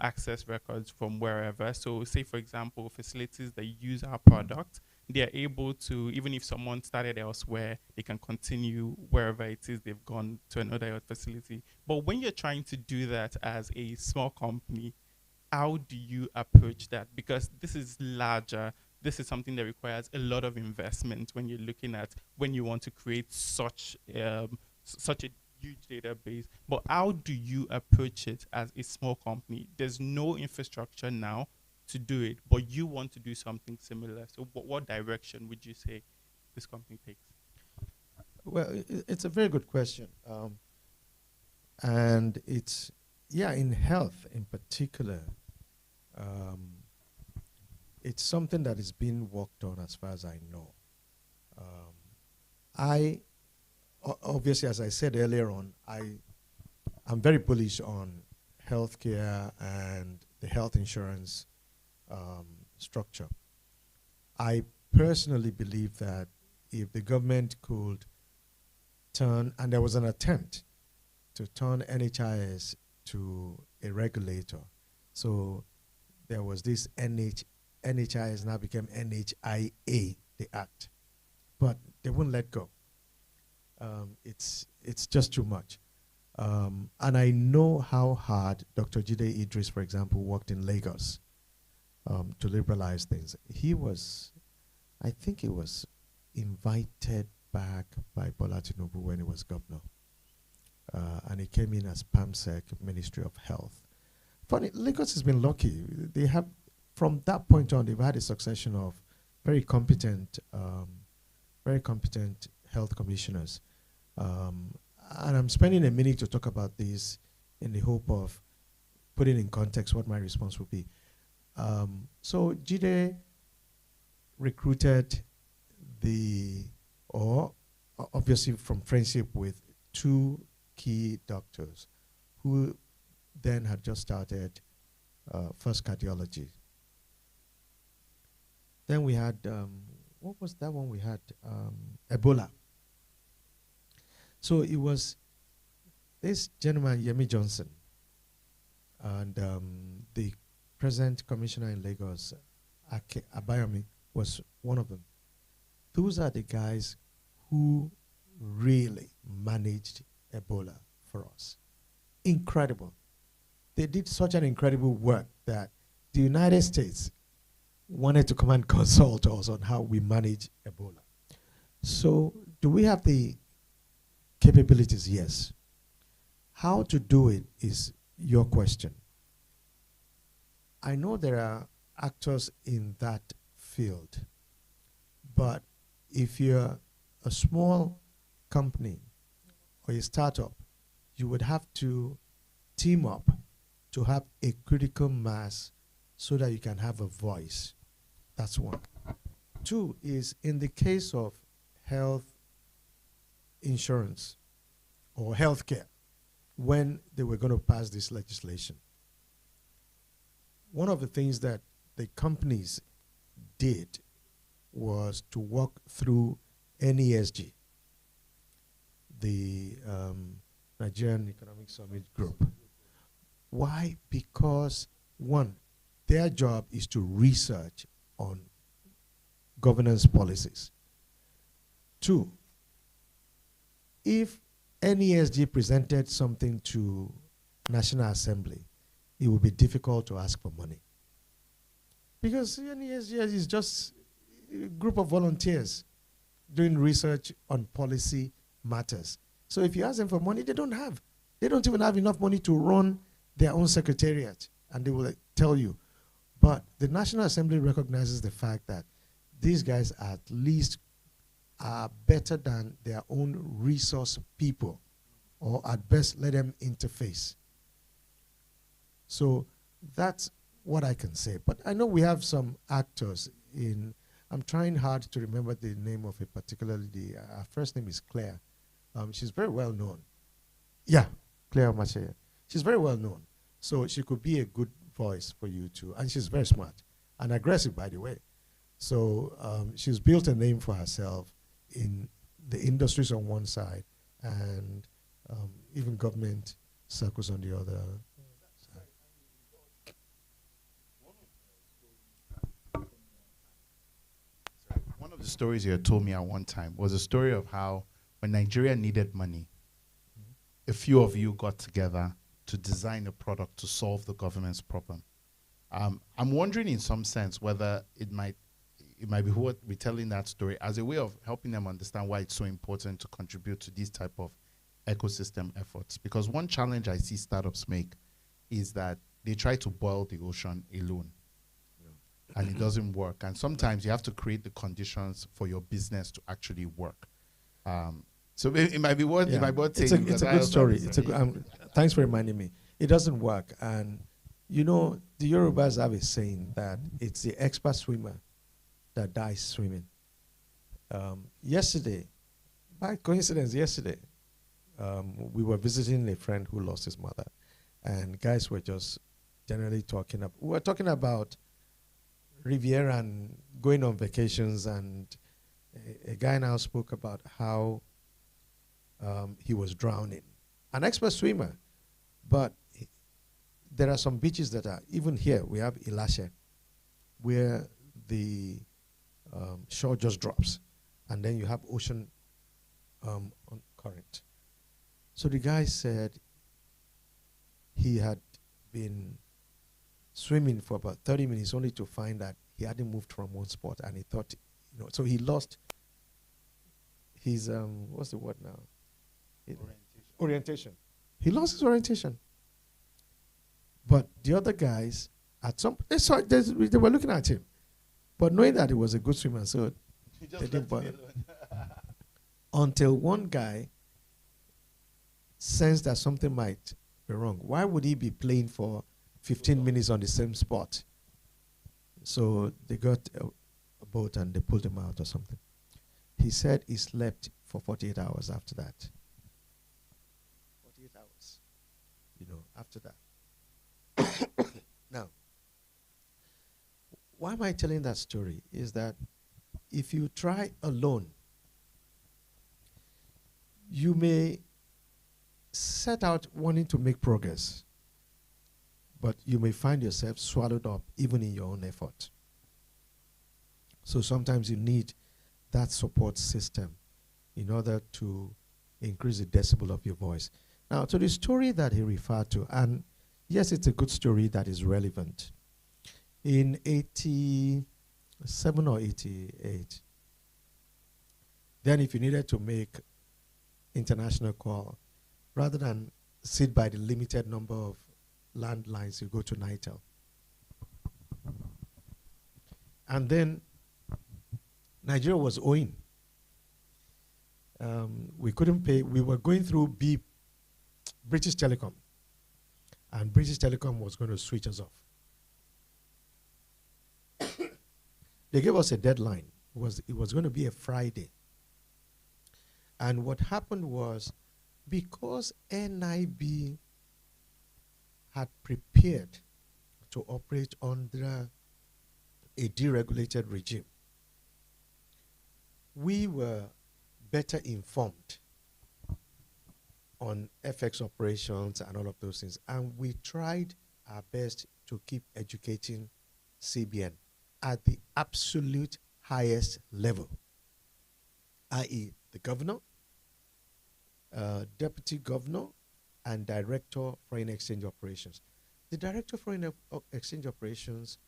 access records from wherever. So say, for example, facilities that use our product, they are able to, even if someone started elsewhere, they can continue wherever it is they've gone to another health facility. But when you're trying to do that as a small company, how do you approach that? Because this is larger. This is something that requires a lot of investment when you're looking at when you want to create such a huge database. But how do you approach it as a small company? There's no infrastructure now to do it, but you want to do something similar. So what direction would you say this company takes? Well, it's a very good question. And it's, in health in particular, it's something that is being worked on as far as I know. Obviously, as I said earlier on, I'm very bullish on healthcare and the health insurance structure. I personally believe that if the government could turn, and there was an attempt to turn NHIS to a regulator. So there was this NHIS now became NHIA, the act. But they wouldn't let go. It's just too much. And I know how hard Dr. Jide Idris, for example, worked in Lagos to liberalize things. He was, I think he was invited back by Bola Tinubu when he was governor. And he came in as PAMSEC, Ministry of Health. Funny, Lagos has been lucky. They have, from that point on, they've had a succession of very competent health commissioners. And I'm spending a minute to talk about this in the hope of putting in context what my response would be. So Jide recruited obviously from friendship with two key doctors who then had just started first cardiology. Then we had, what was that one we had? Ebola. So it was this gentleman, Yemi Johnson, and the present commissioner in Lagos, Abayomi, was one of them. Those are the guys who really managed Ebola for us. Incredible. They did such an incredible work that the United States wanted to come and consult us on how we manage Ebola. So do we have the capabilities? Yes. How to do it is your question. I know there are actors in that field, but if you're a small company or a startup, you would have to team up to have a critical mass so that you can have a voice. That's one. Two is, in the case of health insurance or healthcare, when they were going to pass this legislation, one of the things that the companies did was to walk through NESG, the Nigerian Economic Summit Group. Why? Because, one, their job is to research on governance policies. Two, if NESG presented something to National Assembly, it would be difficult to ask for money. Because NESG is just a group of volunteers doing research on policy matters. So if you ask them for money, they don't even have enough money to run their own secretariat, and they will tell you. But the National Assembly recognizes the fact that these guys at least are better than their own resource people, or at best let them interface. So that's what I can say. But I know we have some actors in, I'm trying hard to remember the name of a particular lady. Her first name is Claire. She's very well known. Yeah, Claire Mache. She's very well known. So she could be a good voice for you too. And she's very smart and aggressive, by the way. So she's built a name for herself in the industries on one side and even government circles on the other side. One of the stories you had told me at one time was a story of how when Nigeria needed money, a few of you got together to design a product to solve the government's problem. I'm wondering in some sense whether it might be worth retelling that story as a way of helping them understand why it's so important to contribute to these type of ecosystem efforts. Because one challenge I see startups make is that they try to boil the ocean alone. And it doesn't work. And sometimes you have to create the conditions for your business to actually work. So it might be worth saying. It's a good story. Thanks for reminding me. It doesn't work. And you know, the Yorubas have a saying that it's the expert swimmer that dies swimming. Yesterday, by coincidence, we were visiting a friend who lost his mother. And guys were just generally talking about Riviera and going on vacations, and a guy now spoke about how he was drowning. An expert swimmer, but there are some beaches that are, even here, we have Ilashe, where the shore just drops, and then you have ocean on current. So the guy said he had been swimming for about 30 minutes only to find that he hadn't moved from one spot, and he thought, so he lost his, what's the word now? Orientation. He lost his orientation. But the other guys, at some, they were looking at him, but knowing that he was a good swimmer, so they didn't bother. Until one guy sensed that something might be wrong. Why would he be playing for 15 minutes on the same spot? So they got a boat and they pulled him out or something. He said he slept for 48 hours after that. 48 hours, after that. Now, why am I telling that story? Is that if you try alone, you may set out wanting to make progress, but you may find yourself swallowed up even in your own effort. So sometimes you need that support system in order to increase the decibel of your voice. Now, to the story that he referred to, and yes, it's a good story that is relevant. In 87 or 88, then if you needed to make international call, rather than sit by the limited number of landlines, you go to Nitel. And then Nigeria was owing. We couldn't pay. We were going through British Telecom, and British Telecom was going to switch us off. They gave us a deadline. It was going to be a Friday. And what happened was, because NIB had prepared to operate under a deregulated regime, we were better informed on FX operations and all of those things. And we tried our best to keep educating CBN at the absolute highest level, i.e. the governor, deputy governor, and director foreign exchange operations. The director of foreign exchange operations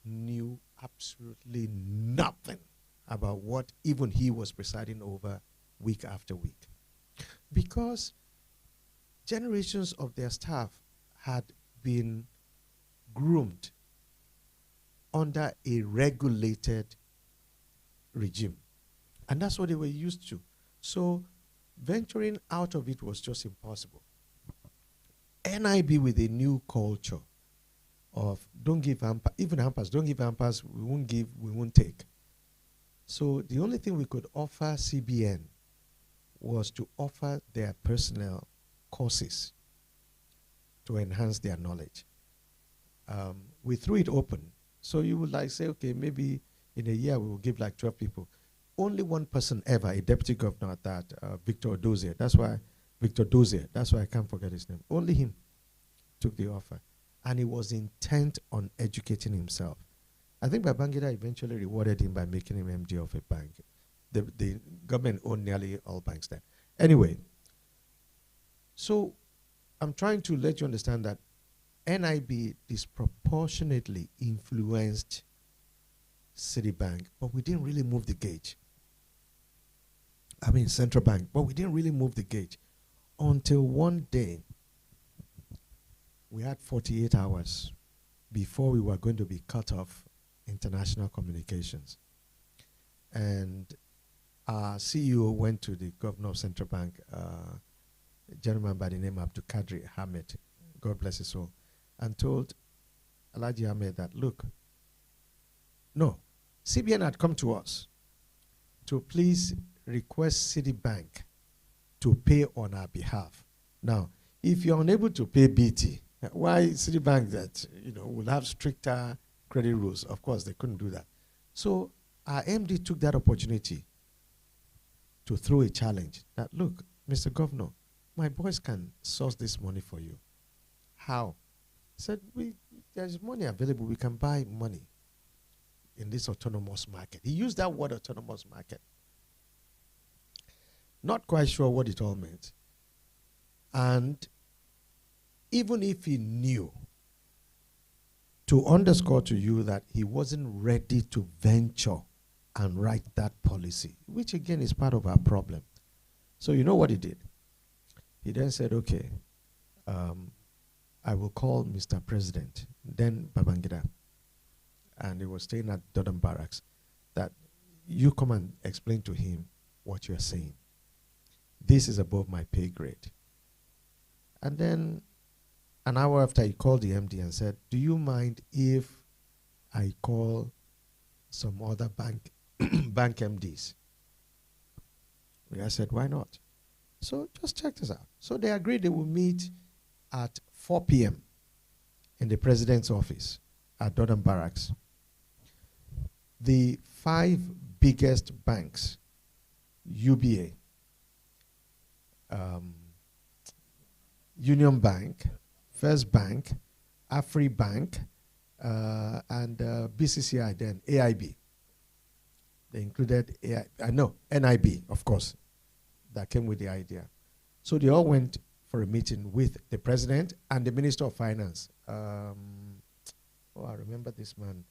knew absolutely nothing about what even he was presiding over week after week, because generations of their staff had been groomed under a regulated regime, and that's what they were used to. So venturing out of it was just impossible. NIB with a new culture of don't give hampers, even hampers, don't give hampers, we won't give, we won't take. So the only thing we could offer CBN was to offer their personnel courses to enhance their knowledge. We threw it open. So you would like say, okay, maybe in a year we will give like 12 people. Only one person ever, a deputy governor at that, Victor Dozier. That's why I can't forget his name. Only him took the offer. And he was intent on educating himself. I think Babangida eventually rewarded him by making him MD of a bank. The government owned nearly all banks there. Anyway, so I'm trying to let you understand that NIB disproportionately influenced Citibank, but we didn't really move the gauge. I mean, Central Bank, but we didn't really move the gauge until one day we had 48 hours before we were going to be cut off international communications. And our CEO went to the governor of Central Bank, a gentleman by the name of Abdul Kadri Ahmed, God bless his soul, and told Alhaji Ahmed that, look, no, CBN had come to us to please request Citibank to pay on our behalf. Now, if you're unable to pay BT, why Citibank that will have stricter credit rules. Of course, they couldn't do that. So our MD took that opportunity to throw a challenge that, look, Mr. Governor, my boys can source this money for you. How? He said, there's money available. We can buy money in this autonomous market. He used that word, autonomous market. Not quite sure what it all meant. And even if he knew, to underscore to you that he wasn't ready to venture and write that policy, which again is part of our problem. So you know what he did? He then said, okay, I will call Mr. President, then Babangida, and he was staying at Durham Barracks, that you come and explain to him what you're saying. This is above my pay grade. And then an hour after, he called the MD and said, do you mind if I call some other bank MDs? I said, why not? So just check this out. So they agreed they will meet at 4 p.m. in the president's office at Durham Barracks. The 5 biggest banks, UBA, Union Bank, First Bank, Afri Bank, and BCCI then, AIB. They included NIB, of course, that came with the idea. So they all went for a meeting with the president and the Minister of Finance. I remember this man,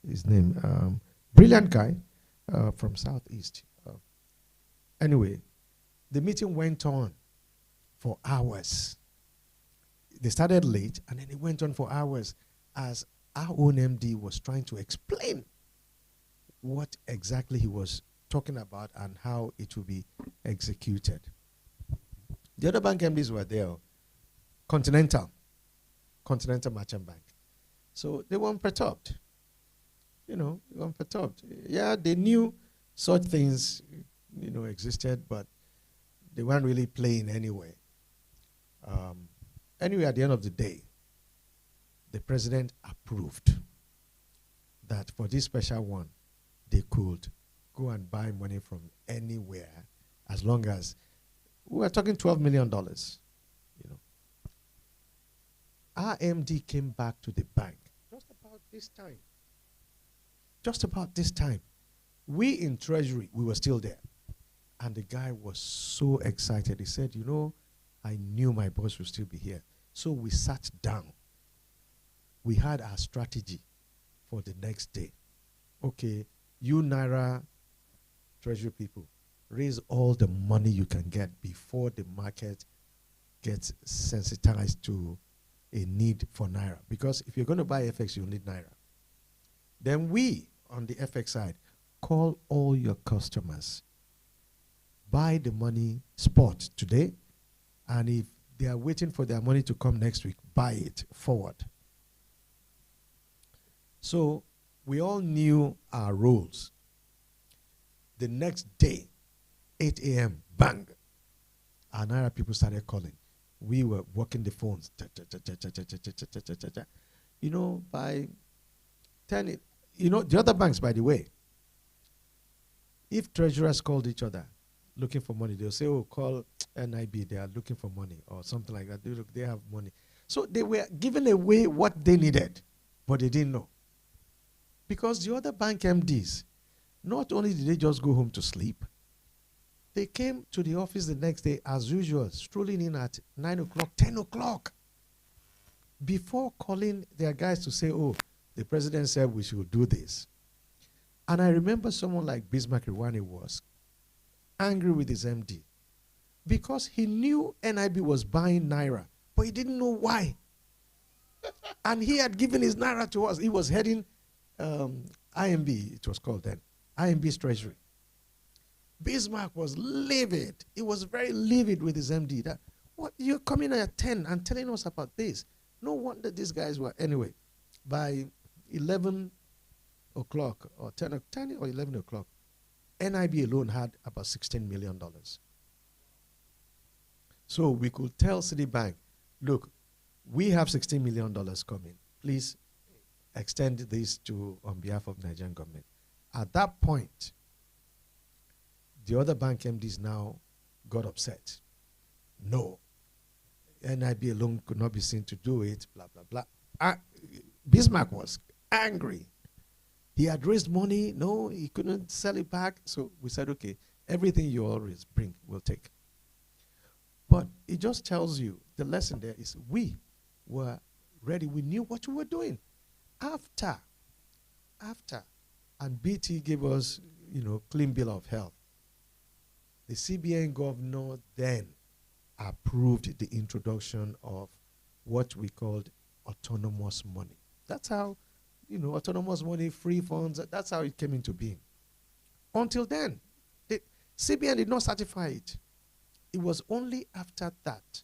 his name. Brilliant guy from Southeast. Anyway, the meeting went on for hours. They started late, and then it went on for hours as our own MD was trying to explain what exactly he was talking about and how it will be executed. The other bank MDs were there, Continental Merchant Bank. So they weren't perturbed. They weren't perturbed. Yeah, they knew such things, existed, but they weren't really playing anyway. Anyway, at the end of the day, the president approved that for this special one, they could go and buy money from anywhere as long as we were talking $12 million. Our MD came back to the bank just about this time. We in Treasury, we were still there. And the guy was so excited. He said, I knew my boss would still be here. So we sat down. We had our strategy for the next day. Okay, you Naira Treasury people, raise all the money you can get before the market gets sensitized to a need for Naira. Because if you're going to buy FX, you need Naira. Then we, on the FX side, call all your customers. Buy the money spot today, and if they are waiting for their money to come next week, buy it forward. So we all knew our roles. The next day, 8 a.m., bang, our Naira people started calling. We were working the phones. By 10, the other banks, by the way, if treasurers called each other looking for money, they'll say, oh, call NIB, they are looking for money, or something like that. They have money. So they were giving away what they needed, but they didn't know. Because the other bank MDs, not only did they just go home to sleep, they came to the office the next day as usual, strolling in at 9 o'clock, 10 o'clock, before calling their guys to say, oh, the president said we should do this. And I remember someone like Bismarck Rwani was angry with his MD because he knew NIB was buying Naira, but he didn't know why. And he had given his Naira to us. He was heading IMB, it was called then, IMB's treasury. Bismarck was livid. He was very livid with his MD. That, what, you're coming at 10 and telling us about this. No wonder these guys were, anyway, by 11 o'clock or 10 or 11 o'clock, NIB alone had about $16 million. So we could tell Citibank, look, we have $16 million coming. Please extend this to on behalf of Nigerian government. At that point, the other bank MDs now got upset. No, NIB alone could not be seen to do it, blah, blah, blah. Bismarck was angry. He had raised money. No, he couldn't sell it back. So we said, okay, everything you always bring, we'll take. But it just tells you, the lesson there is we were ready. We knew what we were doing. After, and BT gave us, clean bill of health. The CBN governor then approved the introduction of what we called autonomous money. That's how, autonomous money, free funds, that's how it came into being. Until then, the CBN did not certify it. It was only after that.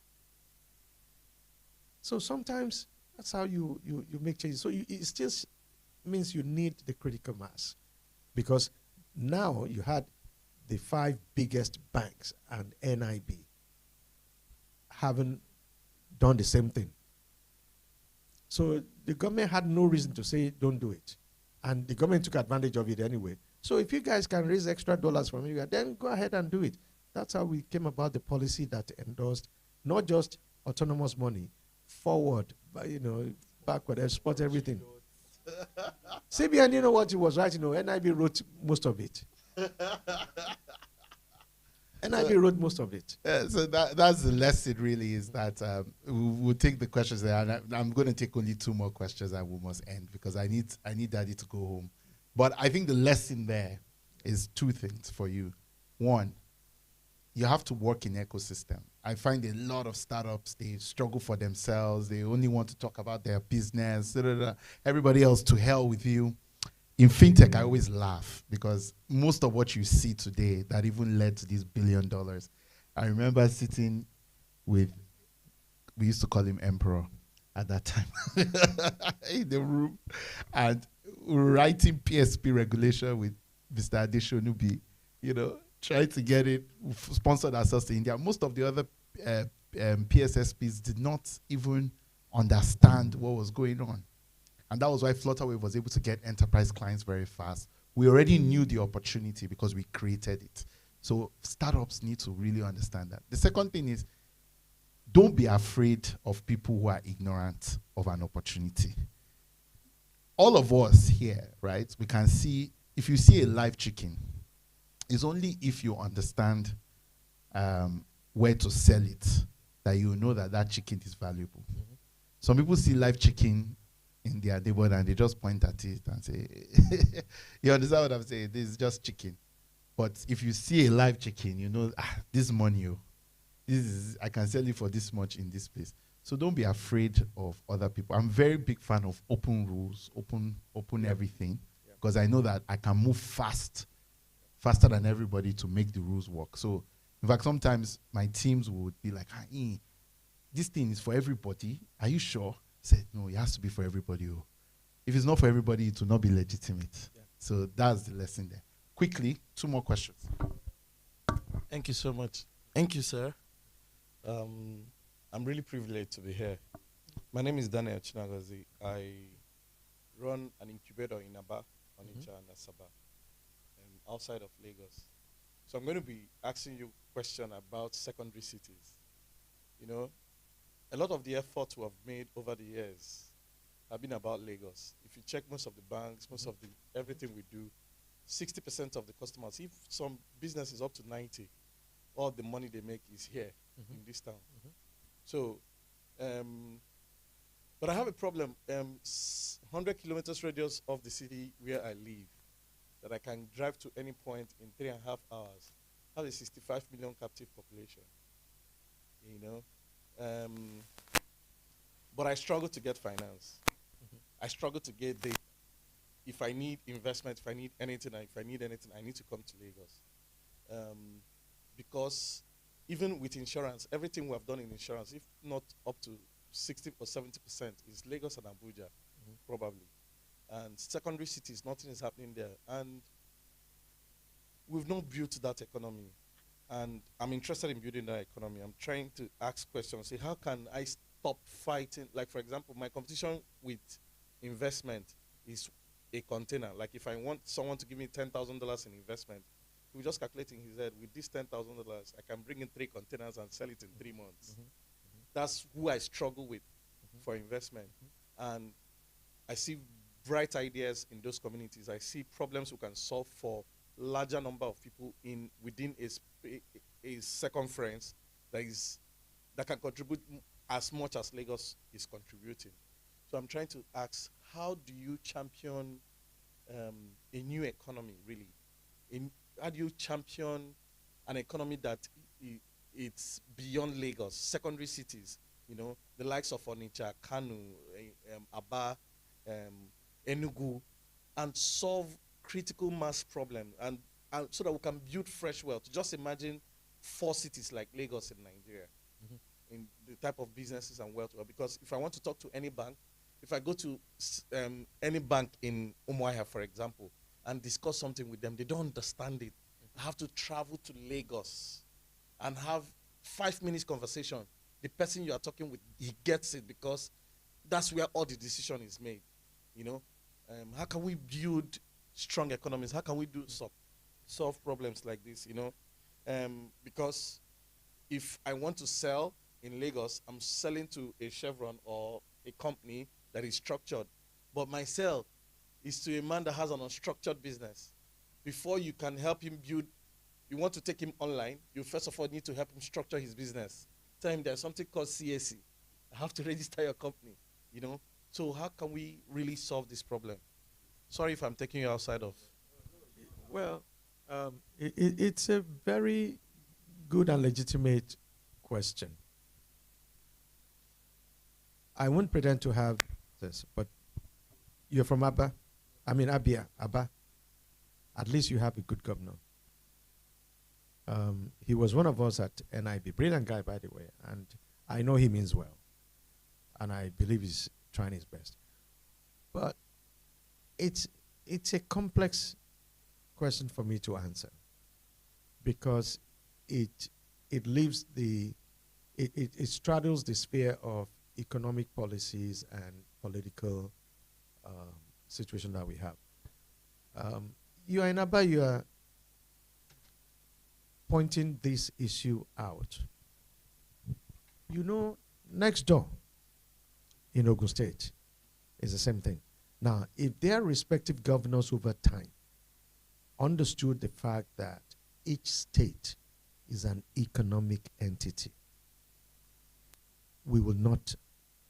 So sometimes that's how you make changes. So it still means you need the critical mass, because now you had the 5 biggest banks and NIB haven't done the same thing. So the government had no reason to say don't do it. And the government took advantage of it anyway. So if you guys can raise extra dollars from you, then go ahead and do it. That's how we came about the policy that endorsed not just autonomous money, forward, but, backward, export everything. CBN, you know what he was writing? NIB wrote most of it. NIB wrote most of it. So that's the lesson, really, is that we'll take the questions there. And I'm going to take only 2 more questions and we must end, because I need Daddy to go home. But I think the lesson there is 2 things for you. 1, you have to work in ecosystem. I find a lot of startups, they struggle for themselves. They only want to talk about their business. Everybody else, to hell with you. In fintech, I always laugh, because most of what you see today that even led to these $1 billion. I remember sitting with, we used to call him Emperor at that time, in the room, and writing PSP regulation with Mr. Adeshonubi, trying to get it sponsored ourselves to India. Most of the other PSSPs did not even understand what was going on. And that was why Flutterwave was able to get enterprise clients very fast. We already knew the opportunity because we created it. So startups need to really understand that. The second thing is, don't be afraid of people who are ignorant of an opportunity. All of us here, right, we can see, if you see a live chicken, it's only if you understand where to sell it that you know that that chicken is valuable. Mm-hmm. Some people see live chicken in their neighborhood and they just point at it and say, you understand what I'm saying? This is just chicken. But if you see a live chicken, you know, this money, I can sell it for this much in this place. So don't be afraid of other people. I'm a very big fan of open rules, open everything, because I know that I can move faster than everybody to make the rules work. So, in fact, sometimes my teams would be like, this thing is for everybody. Are you sure? I said, no, it has to be for everybody. If it's not for everybody, it will not be legitimate. Yeah. So that's the lesson there. Quickly, 2 more questions. Thank you so much. Thank you, sir. I'm really privileged to be here. My name is Daniel Chinagazi. I run an incubator in Aba, Onitsha, and Asaba, outside of Lagos. So I'm going to be asking you a question about secondary cities. You know, a lot of the efforts we have made over the years have been about Lagos. If you check most of the banks, most of everything we do, 60% of the customers, if some business is up to 90, all the money they make is here in this town. So, but I have a problem. 100 kilometers radius of the city where I live, that I can drive to any point in 3.5 hours, have a 65 million captive population, you know. But I struggle to get finance. I struggle to get data. If I need investment, if I need anything, I need to come to Lagos. Because even with insurance, everything we have done in insurance, if not up to 60 or 70%, is Lagos and Abuja, probably. And secondary cities, nothing is happening there. And we've not built that economy. And I'm interested in building that economy. I'm trying to ask questions, say, how can I stop fighting? Like, for example, my competition with investment is a container. Like if I want someone to give me $10,000 in investment, he will just calculate in his head, with this $10,000, I can bring in 3 containers and sell it in 3 months. That's who I struggle with for investment. And I see bright ideas in those communities. I see problems we can solve for larger number of people within a circumference that can contribute as much as Lagos is contributing. So I'm trying to ask, how do you champion a new economy, really? How do you champion an economy that it's beyond Lagos, secondary cities, you know, the likes of Onitsha, Kanu, Aba, Enugu, and solve critical mass problems, and so that we can build fresh wealth? Just imagine 4 cities like Lagos in Nigeria, in the type of businesses and wealth. Because if I want to talk to any bank, if I go to any bank in Umuahia, for example, and discuss something with them, they don't understand it. I have to travel to Lagos and have 5 minutes conversation. The person you are talking with, he gets it, because that's where all the decision is made. You know, how can we build strong economies? How can we solve problems like this? You know, because if I want to sell in Lagos, I'm selling to a Chevron or a company that is structured. But my sell is to a man that has an unstructured business. Before you can help him build, you want to take him online, you first of all need to help him structure his business. Tell him there's something called CAC. I have to register your company, you know? So how can we really solve this problem? Sorry if I'm taking you outside of. Well, it's a very good and legitimate question. I won't pretend to have this, but you're from Abba. I mean Abia, Abba. At least you have a good governor. He was one of us at NIB. Brilliant guy, by the way. And I know he means well. And I believe he's trying his best. But it's a complex question for me to answer, because it leaves it straddles the sphere of economic policies and political situation that we have. You are in Abba, you are pointing this issue out. You know, next door in Ogun State is the same thing. Now, if their respective governors over time understood the fact that each state is an economic entity, we will not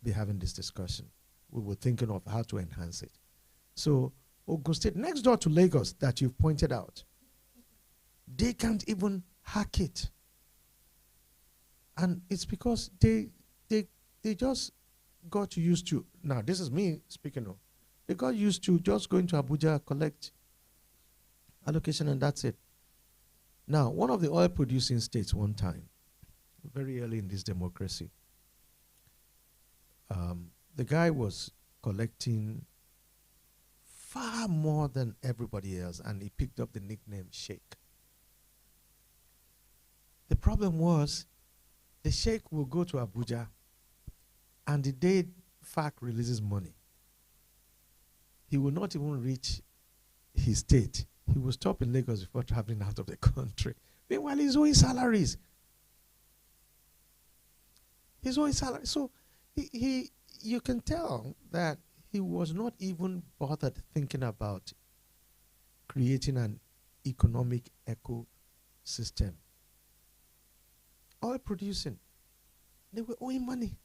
be having this discussion. We were thinking of how to enhance it. So, Ogun State, next door to Lagos that you've pointed out, they can't even hack it. And it's because they just got used to, now this is me speaking of, they got used to just going to Abuja, collect allocation, and that's it. Now, one of the oil producing states one time, very early in this democracy, the guy was collecting far more than everybody else, and he picked up the nickname Sheikh. The problem was, the Sheikh will go to Abuja, and the day FAC releases money, he will not even reach his state. He will stop in Lagos before traveling out of the country. Meanwhile, he's owing salaries. He's owing salaries. So you can tell that he was not even bothered thinking about creating an economic ecosystem. Oil producing, they were owing money.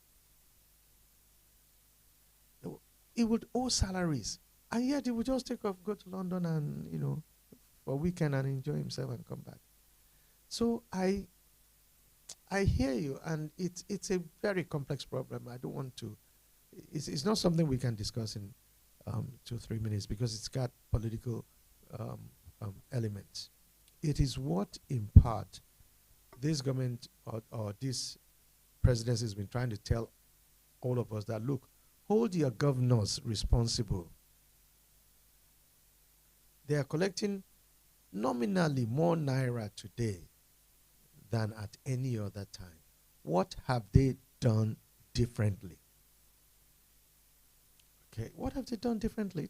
He would owe salaries, and yet he would just take off, go to London, and for a weekend and enjoy himself and come back. So I hear you, and it's a very complex problem. I don't want to. It's not something we can discuss in 2-3 minutes, because it's got political elements. It is what, in part, this government or this presidency has been trying to tell all of us, that, look, hold your governors responsible. They are collecting nominally more naira today than at any other time. What have they done differently? Okay, what have they done differently?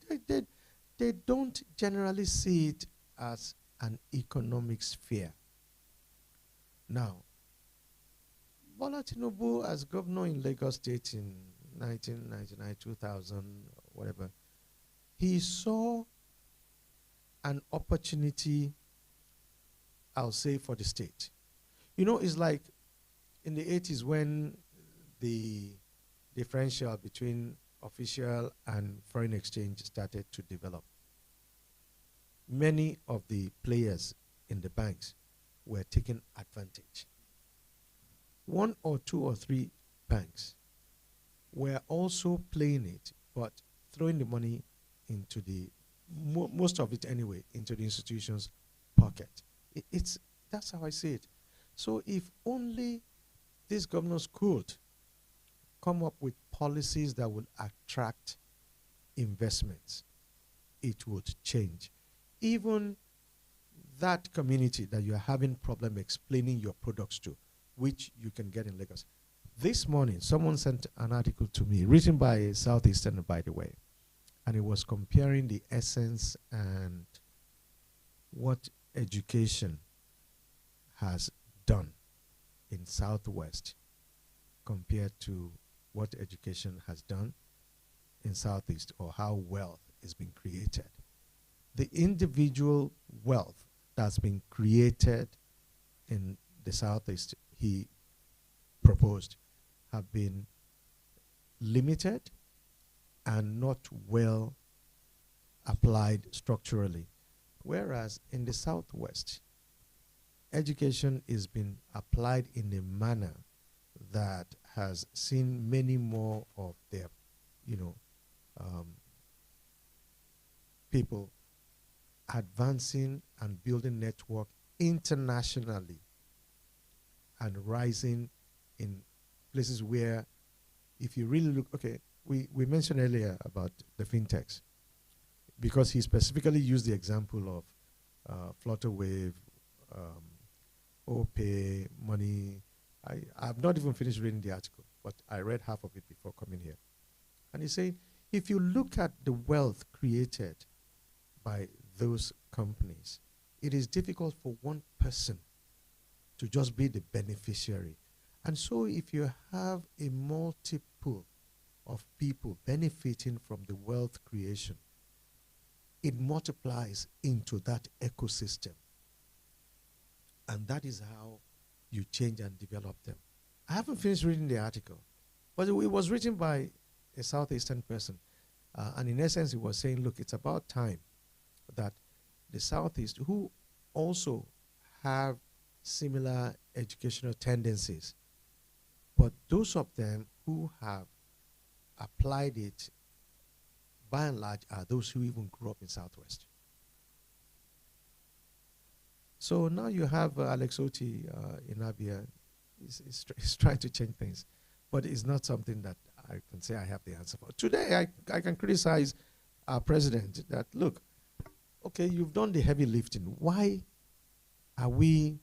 They don't generally see it as an economic sphere. Now, Bola Tinubu, as governor in Lagos State in 1999, 2000, whatever, he saw an opportunity, I'll say, for the state. You know, it's like in the 80s when the differential between official and foreign exchange started to develop. Many of the players in the banks were taking advantage. One or two or three banks were also playing it, but throwing the money into the, most of it anyway, into the institution's pocket. That's how I see it. So if only these governors could come up with policies that would attract investments, it would change. Even that community that you're having problem explaining your products to, which you can get in Lagos. This morning, someone sent an article to me, written by a Southeasterner, by the way, and it was comparing the essence and what education has done in Southwest compared to what education has done in Southeast, or how wealth is being created. The individual wealth that's been created in the Southeast, he proposed, have been limited and not well applied structurally. Whereas in the Southwest, education is being applied in a manner that has seen many more of their, people advancing and building network internationally and rising in places where, if you really look, okay, we mentioned earlier about the fintechs, because he specifically used the example of Flutterwave, OPay, Money. I've not even finished reading the article, but I read half of it before coming here. And he's saying, if you look at the wealth created by those companies, it is difficult for one person to just be the beneficiary. And so if you have a multiple of people benefiting from the wealth creation, it multiplies into that ecosystem. And that is how you change and develop them. I haven't finished reading the article, but it was written by a Southeastern person. And in essence, he was saying, look, it's about time that the Southeast, who also have similar educational tendencies, but those of them who have applied it, by and large, are those who even grew up in Southwest. So now you have Alex Oti in Abia. He's trying to change things, but it's not something that I can say I have the answer for. Today, I can criticize our president that, look, okay, you've done the heavy lifting. Why are we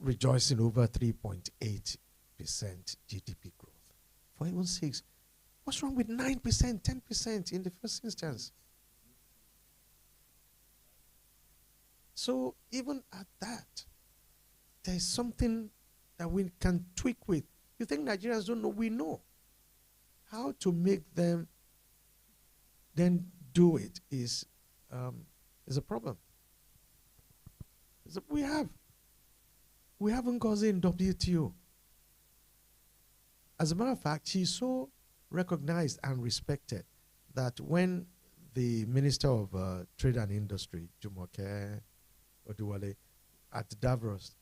rejoicing over 3.8% GDP growth? For heaven's sakes, what's wrong with 9%, 10% in the first instance? So even at that, there's something that we can tweak with. You think Nigerians don't know? We know. How to make them then do it is a problem. We haven't got in WTO. As a matter of fact, she's so recognized and respected that when the Minister of Trade and Industry, Jumoke Oduwale, at Davos,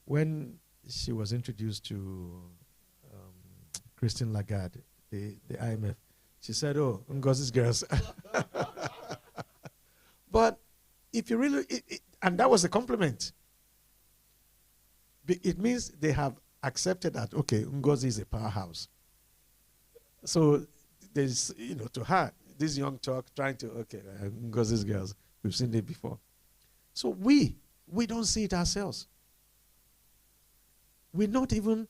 when she was introduced to Christine Lagarde, the IMF, she said, oh, Ngozi's girls. But if you really, and that was a compliment. It means they have accepted that, okay, Ngozi is a powerhouse. So there's, to her, this young talk trying to, okay, Ngozi's girls, we've seen it before. So we don't see it ourselves. We're not even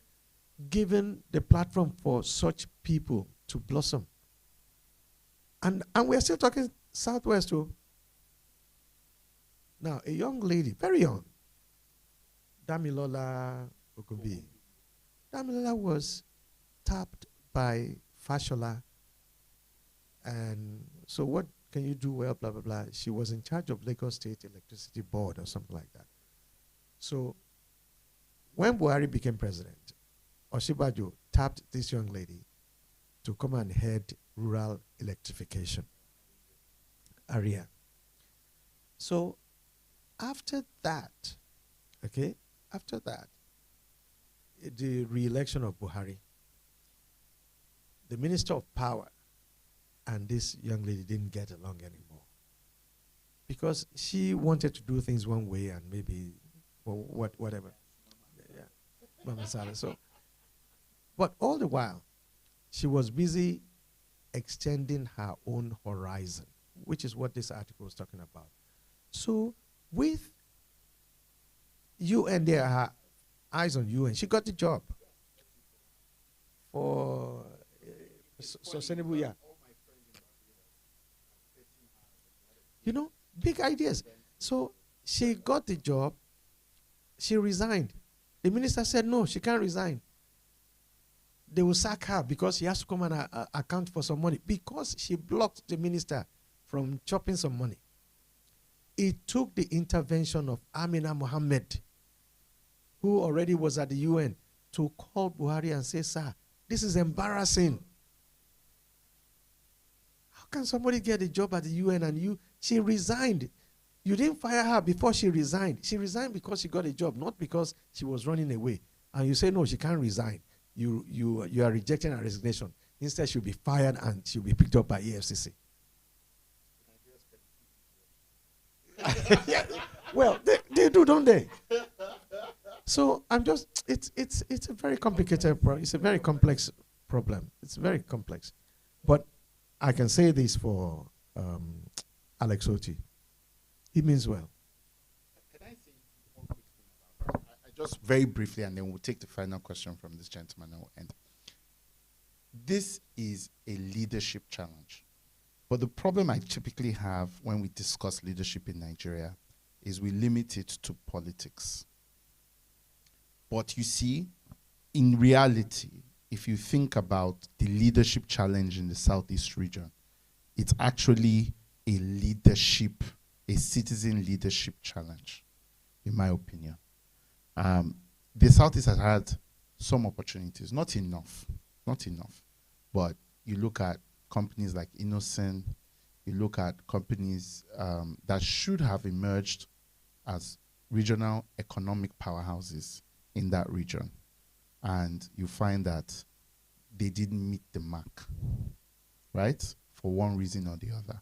given the platform for such people to blossom. And we're still talking Southwest too. Now, a young lady, very young, Damilola Ogunbi. Damilola was tapped by Fashola. And so what can you do? Well, blah, blah, blah. She was in charge of Lagos State Electricity Board or something like that. So when Buhari became president, Oshibajo tapped this young lady to come and head rural electrification area. So after that, okay, after that, the re-election of Buhari, the Minister of Power and this young lady didn't get along anymore because she wanted to do things one way and maybe whatever. Yeah, Mama Sala. So, but all the while, she was busy extending her own horizon, which is what this article was talking about. So, with you and their eyes on you, and she got the job for sustainable, yeah. You know, big ideas. So she got the job. She resigned. The minister said, no, she can't resign. They will sack her because she has to come and account for some money because she blocked the minister from chopping some money. It took the intervention of Amina Mohammed, who already was at the UN, to call Buhari and say, sir, this is embarrassing. How can somebody get a job at the UN and she resigned? You didn't fire her before she resigned. She resigned because she got a job, not because she was running away. And you say, no, she can't resign. You are rejecting her resignation. Instead, she'll be fired and she'll be picked up by EFCC. Yeah. Well, they do, don't they? So I'm just, it's a very complicated problem. It's a very complex problem. It's very complex. But I can say this for Alex Oti. He means well. Can I say one quick thing about that? I just very briefly, and then we'll take the final question from this gentleman and we'll end. This is a leadership challenge. But the problem I typically have when we discuss leadership in Nigeria is we limit it to politics. But you see, in reality, if you think about the leadership challenge in the Southeast region, it's actually a leadership, a citizen leadership challenge, in my opinion. The Southeast has had some opportunities, not enough, but you look at companies like Innocent, you look at companies that should have emerged as regional economic powerhouses in that region, and you find that they didn't meet the mark, right? For one reason or the other.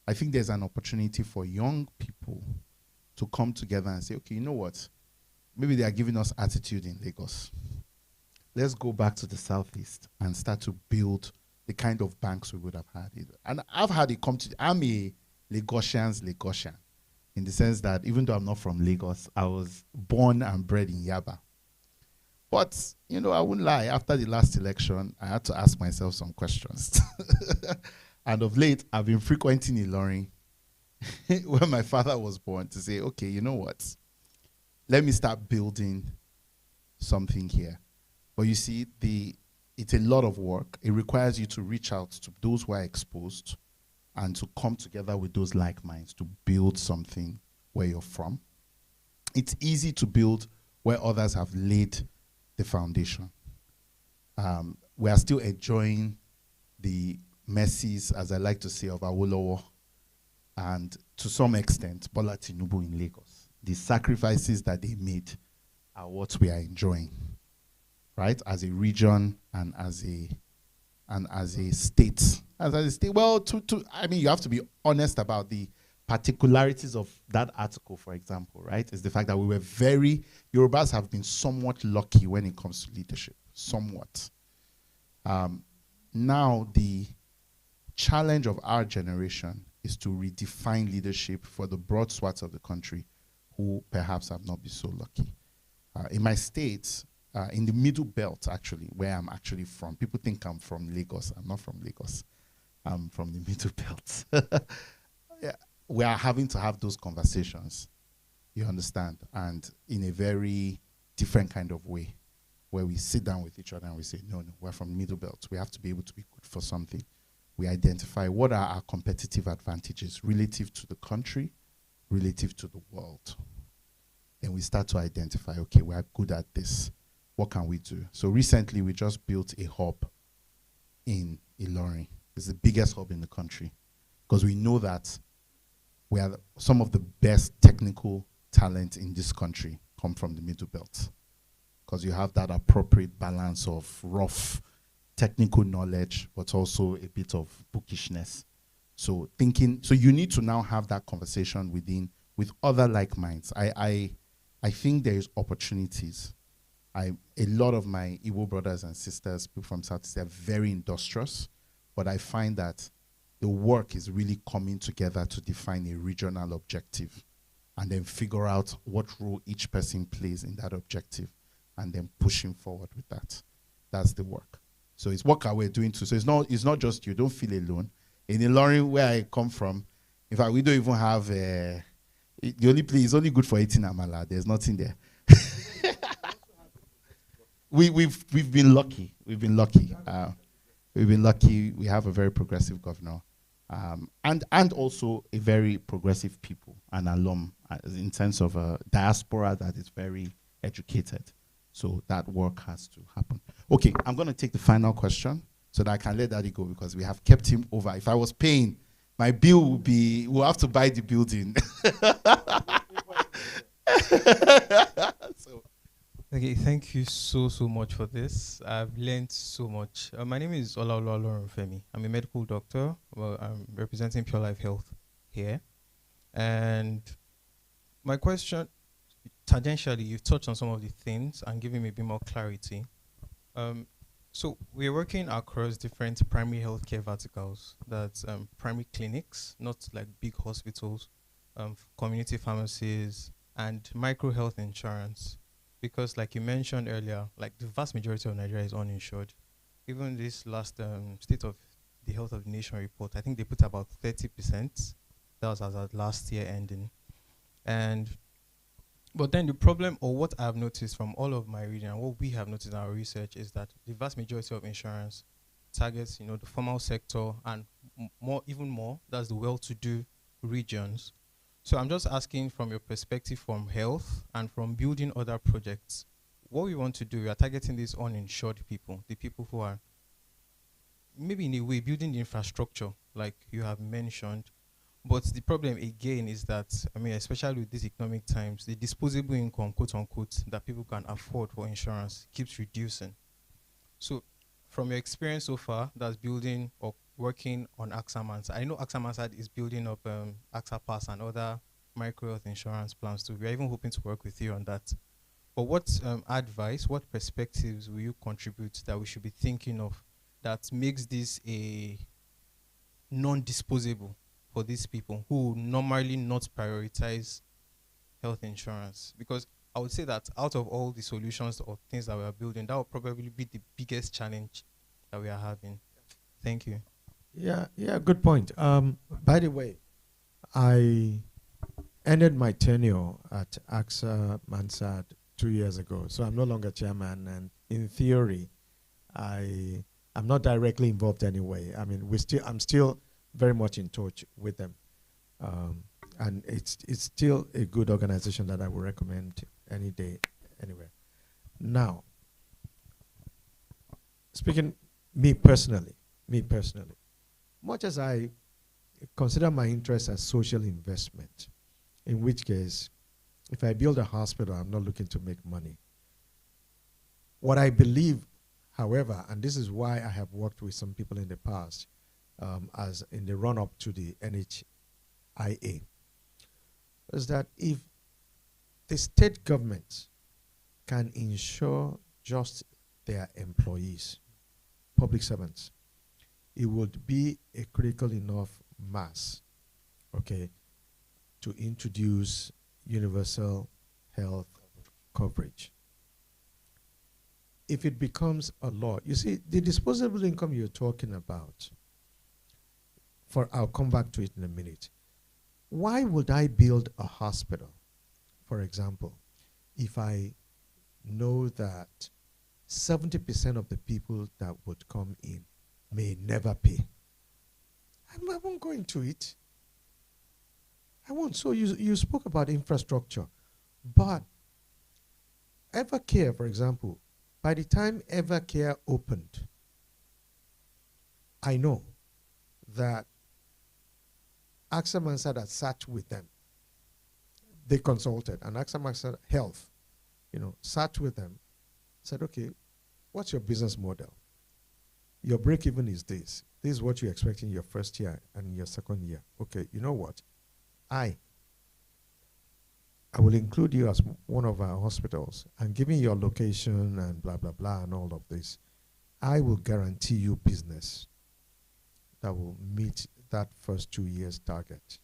I think there's an opportunity for young people to come together and say, okay, you know what? Maybe they are giving us attitude in Lagos. Let's go back to the Southeast and start to build the kind of banks we would have had. And I've had it come to, I'm a Lagosian, in the sense that even though I'm not from Lagos, I was born and bred in Yaba. But, you know, I wouldn't lie, after the last election, I had to ask myself some questions. And of late, I've been frequenting Ilorin, where my father was born, to say, okay, you know what? Let me start building something here. But you see, it's a lot of work. It requires you to reach out to those who are exposed and to come together with those like minds to build something where you're from. It's easy to build where others have laid the foundation. We are still enjoying the mercies, as I like to say, of Awolowo, and to some extent, Bola Tinubu in Lagos. The sacrifices that they made are what we are enjoying, right? As a region and as a state. As a state, well, I mean, you have to be honest about the particularities of that article, for example, right? Is the fact that Yorubas have been somewhat lucky when it comes to leadership, somewhat. Now the challenge of our generation is to redefine leadership for the broad swaths of the country who perhaps have not been so lucky. In my state, in the middle belt, actually, where I'm actually from. People think I'm from Lagos. I'm not from Lagos. I'm from the middle belt. Yeah, we are having to have those conversations, you understand, and in a very different kind of way, where we sit down with each other and we say, no, we're from middle belt. We have to be able to be good for something. We identify what are our competitive advantages relative to the country, relative to the world. Then we start to identify, okay, we're good at this. What can we do? So recently, we just built a hub in Ilorin. It's the biggest hub in the country, because we know that we are some of the best technical talent in this country come from the middle belt, because you have that appropriate balance of rough technical knowledge, but also a bit of bookishness. So you need to now have that conversation with other like minds. I think there is opportunities. A lot of my Igbo brothers and sisters, people from Southeast, they're very industrious, but I find that the work is really coming together to define a regional objective and then figure out what role each person plays in that objective and then pushing forward with that. That's the work. So it's work we're doing too. So it's not just you, don't feel alone. In Ilorin, where I come from, in fact, we don't even have, the only place is only good for eating amala. There's nothing there. We've been lucky. We've been lucky. We've been lucky. We have a very progressive governor, and also a very progressive people, an alum, in terms of a diaspora that is very educated. So that work has to happen. Okay, I'm going to take the final question so that I can let Daddy go, because we have kept him over. If I was paying, my bill would be, we'll have to buy the building. So. Okay, thank you so much for this. I've learned so much. My name is Olusola Adeeyo. I'm a medical doctor. Well, I'm representing Pure Life Health here. And my question, tangentially, you've touched on some of the things and given me a bit more clarity. So we're working across different primary healthcare verticals. That's primary clinics, not like big hospitals, community pharmacies, and micro health insurance. Because like you mentioned earlier, like the vast majority of Nigeria is uninsured. Even this last State of the Health of the Nation report, I think they put about 30%. That was as of last year ending. But then the problem, or what I've noticed from all of my reading and what we have noticed in our research, is that the vast majority of insurance targets, the formal sector, and even more, that's the well-to-do regions. So I'm just asking, from your perspective from health and from building other projects, what we want to do, we are targeting these uninsured people, the people who are maybe in a way building the infrastructure, like you have mentioned. But the problem again is that, especially with these economic times, the disposable income, quote unquote, that people can afford for insurance keeps reducing. So from your experience so far, that's building or working on AXA Mansard. I know AXA Mansard is building up AXA Pass and other micro health insurance plans too. We're even hoping to work with you on that. But what advice, what perspectives will you contribute that we should be thinking of that makes this a non-disposable for these people who normally not prioritize health insurance? Because I would say that out of all the solutions or things that we are building, that will probably be the biggest challenge that we are having. Thank you. Yeah, good point. By the way, I ended my tenure at AXA Mansard 2 years ago, so I'm no longer chairman, and in theory, I'm not directly involved anyway. I'm still very much in touch with them, and it's still a good organization that I would recommend any day, anywhere. Now, speaking me personally, much as I consider my interest as social investment, in which case, if I build a hospital, I'm not looking to make money. What I believe, however, and this is why I have worked with some people in the past, as in the run-up to the NHIA, is that if the state government can insure just their employees, public servants, it would be a critical enough mass, okay, to introduce universal health coverage. if it becomes a law, you see, the disposable income you're talking about, I'll come back to it in a minute. Why would I build a hospital, for example, if I know that 70% of the people that would come in may never pay? I won't go into it. I won't. So you spoke about infrastructure, but Evercare, for example, by the time Evercare opened, I know that AXA Mansard had sat with them. They consulted, and AXA Mansard Health, sat with them, said, okay, what's your business model? Your break-even is this. This is what you expect in your first year and in your second year. Okay, you know what? I will include you as one of our hospitals, and given your location and blah, blah, blah, and all of this, I will guarantee you business that will meet that first 2 years target.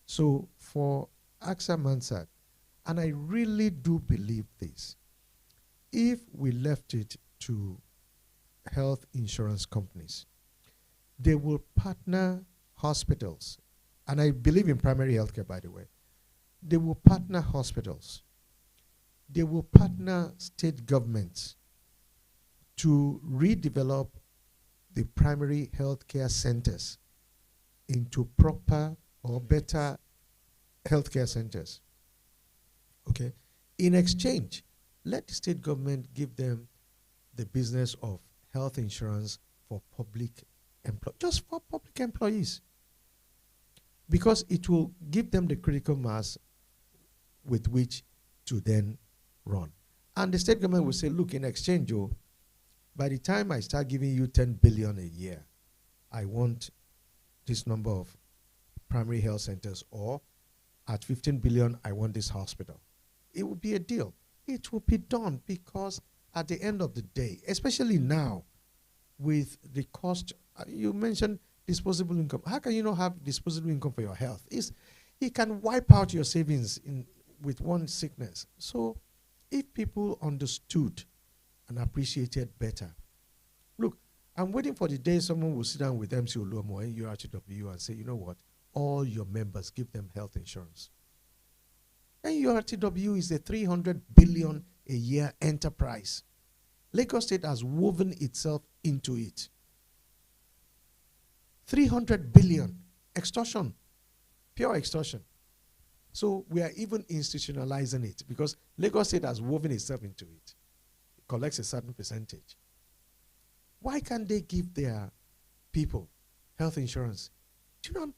So for AXA Mansard, and I really do believe this, if we left it to health insurance companies, they will partner hospitals, and I believe in primary healthcare, by the way. They will partner hospitals. They will partner state governments to redevelop the primary healthcare centers into proper or better healthcare centers. Okay? In exchange, let the state government give them the business of health insurance for public employees, just for public employees. Because it will give them the critical mass with which to then run. And the state government will say, look, in exchange, Joe, by the time I start giving you 10 billion a year, I want this number of primary health centers, or at 15 billion, I want this hospital. It will be a deal. It will be done, because at the end of the day, especially now with the cost, you mentioned disposable income. How can you not have disposable income for your health? It can wipe out your savings with one sickness. So if people understood and appreciated better. Look, I'm waiting for the day someone will sit down with MC Oluomo and URTW and say, you know what, all your members, give them health insurance. And URTW is a 300 billion a year enterprise. Lagos State has woven itself into it. 300 billion, extortion, pure extortion. So we are even institutionalizing it, because Lagos State has woven itself into it. It collects a certain percentage. Why can't they give their people health insurance? Do you know,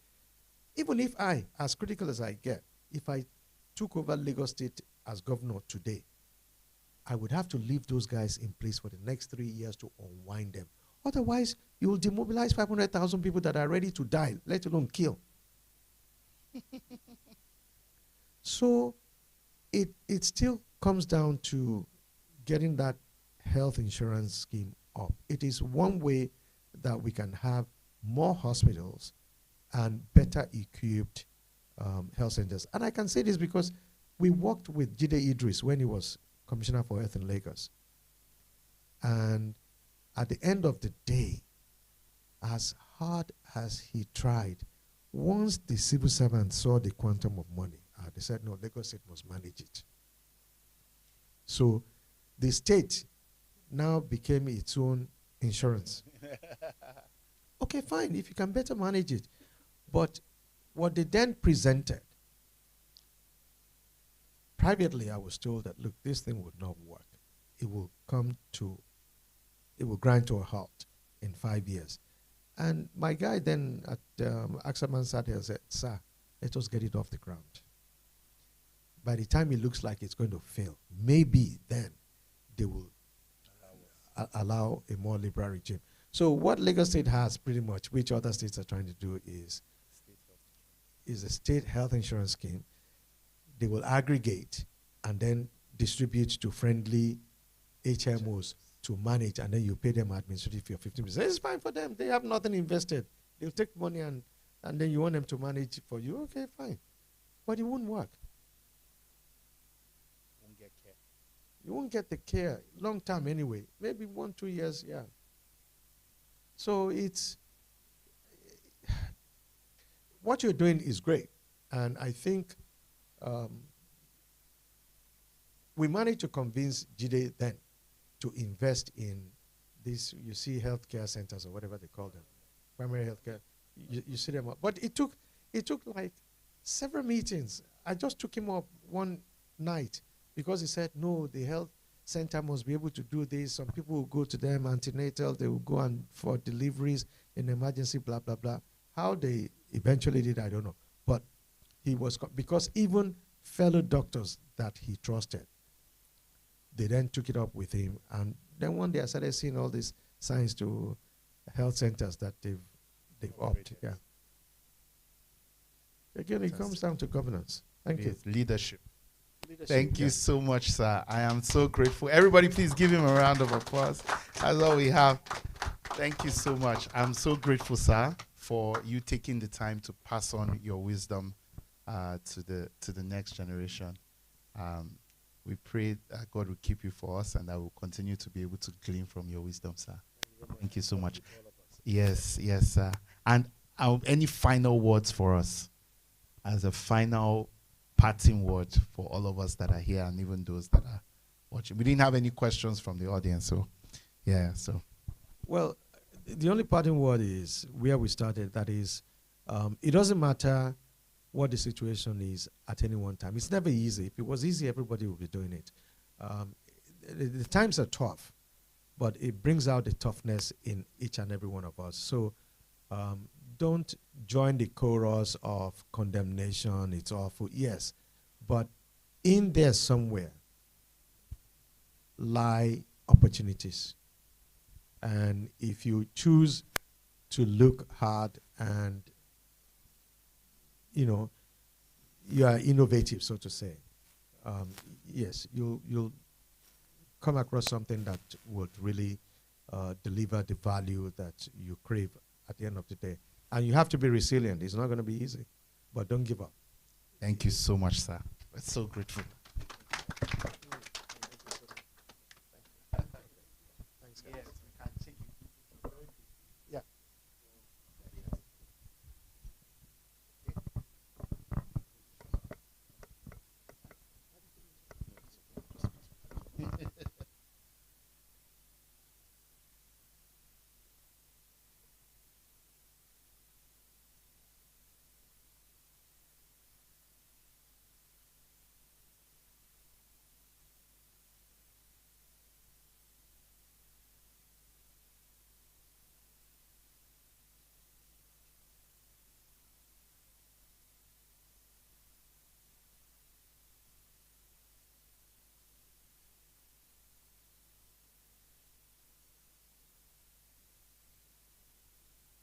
even if I, as critical as I get, if I took over Lagos State as governor today, I would have to leave those guys in place for the next 3 years to unwind them. Otherwise, you will demobilize 500,000 people that are ready to die, let alone kill. So it still comes down to getting that health insurance scheme up. It is one way that we can have more hospitals and better equipped health centers. And I can say this because we worked with Jide Idris when he was Commissioner for Health in Lagos. And at the end of the day, as hard as he tried, once the civil servants saw the quantum of money, they said, no, Lagos State must manage it. So the state now became its own insurance. Okay, fine, if you can better manage it. But what they then presented, privately I was told that, look, this thing would not work. It will grind to a halt in 5 years. And my guy then at AXA Mansard said, sir, let us get it off the ground. By the time it looks like it's going to fail, maybe then they will allow a more liberal regime. So what Lagos State has pretty much, which other states are trying to do, is a state health insurance scheme. They will aggregate and then distribute to friendly HMOs to manage, and then you pay them administrative fee of 15%. It's fine for them. They have nothing invested. They'll take money and then you want them to manage for you. Okay, fine. But it won't work. Won't get care. You won't get the care long term anyway. Maybe 1-2 years, yeah. So it's what you're doing is great, and I think we managed to convince Jide then to invest in this. You see, healthcare centers or whatever they call them, primary healthcare. You see them, but it took like several meetings. I just took him up one night because he said, no, the health center must be able to do this. Some people will go to them antenatal, they will go and for deliveries in emergency, blah, blah, blah. How they eventually did, I don't know. But he was, because even fellow doctors that he trusted, they then took it up with him. And then one day I started seeing all these signs to health centers that they've upped. Yeah. Again, it comes down to governance. Thank you. Leadership. Thank you so much, sir. I am so grateful. Everybody, please give him a round of applause. That's all we have. Thank you so much. I'm so grateful, sir, for you taking the time to pass on your wisdom to the next generation. We pray that God will keep you for us and that we'll continue to be able to glean from your wisdom, sir. Thank you so much. Yes, yes, sir. And any final words for us as a final parting word for all of us that are here and even those that are watching? We didn't have any questions from the audience, so yeah. So, well, the only parting word is where we started. That is, it doesn't matter what the situation is at any one time. It's never easy. If it was easy, everybody would be doing it. The times are tough, but it brings out the toughness in each and every one of us. So don't join the chorus of condemnation. It's awful. Yes, but in there somewhere lie opportunities. And if you choose to look hard and, you know, you are innovative, so to say, yes, you'll come across something that would really deliver the value that you crave at the end of the day. And you have to be resilient. It's not going to be easy, but don't give up. Thank you so much, sir. We're so grateful.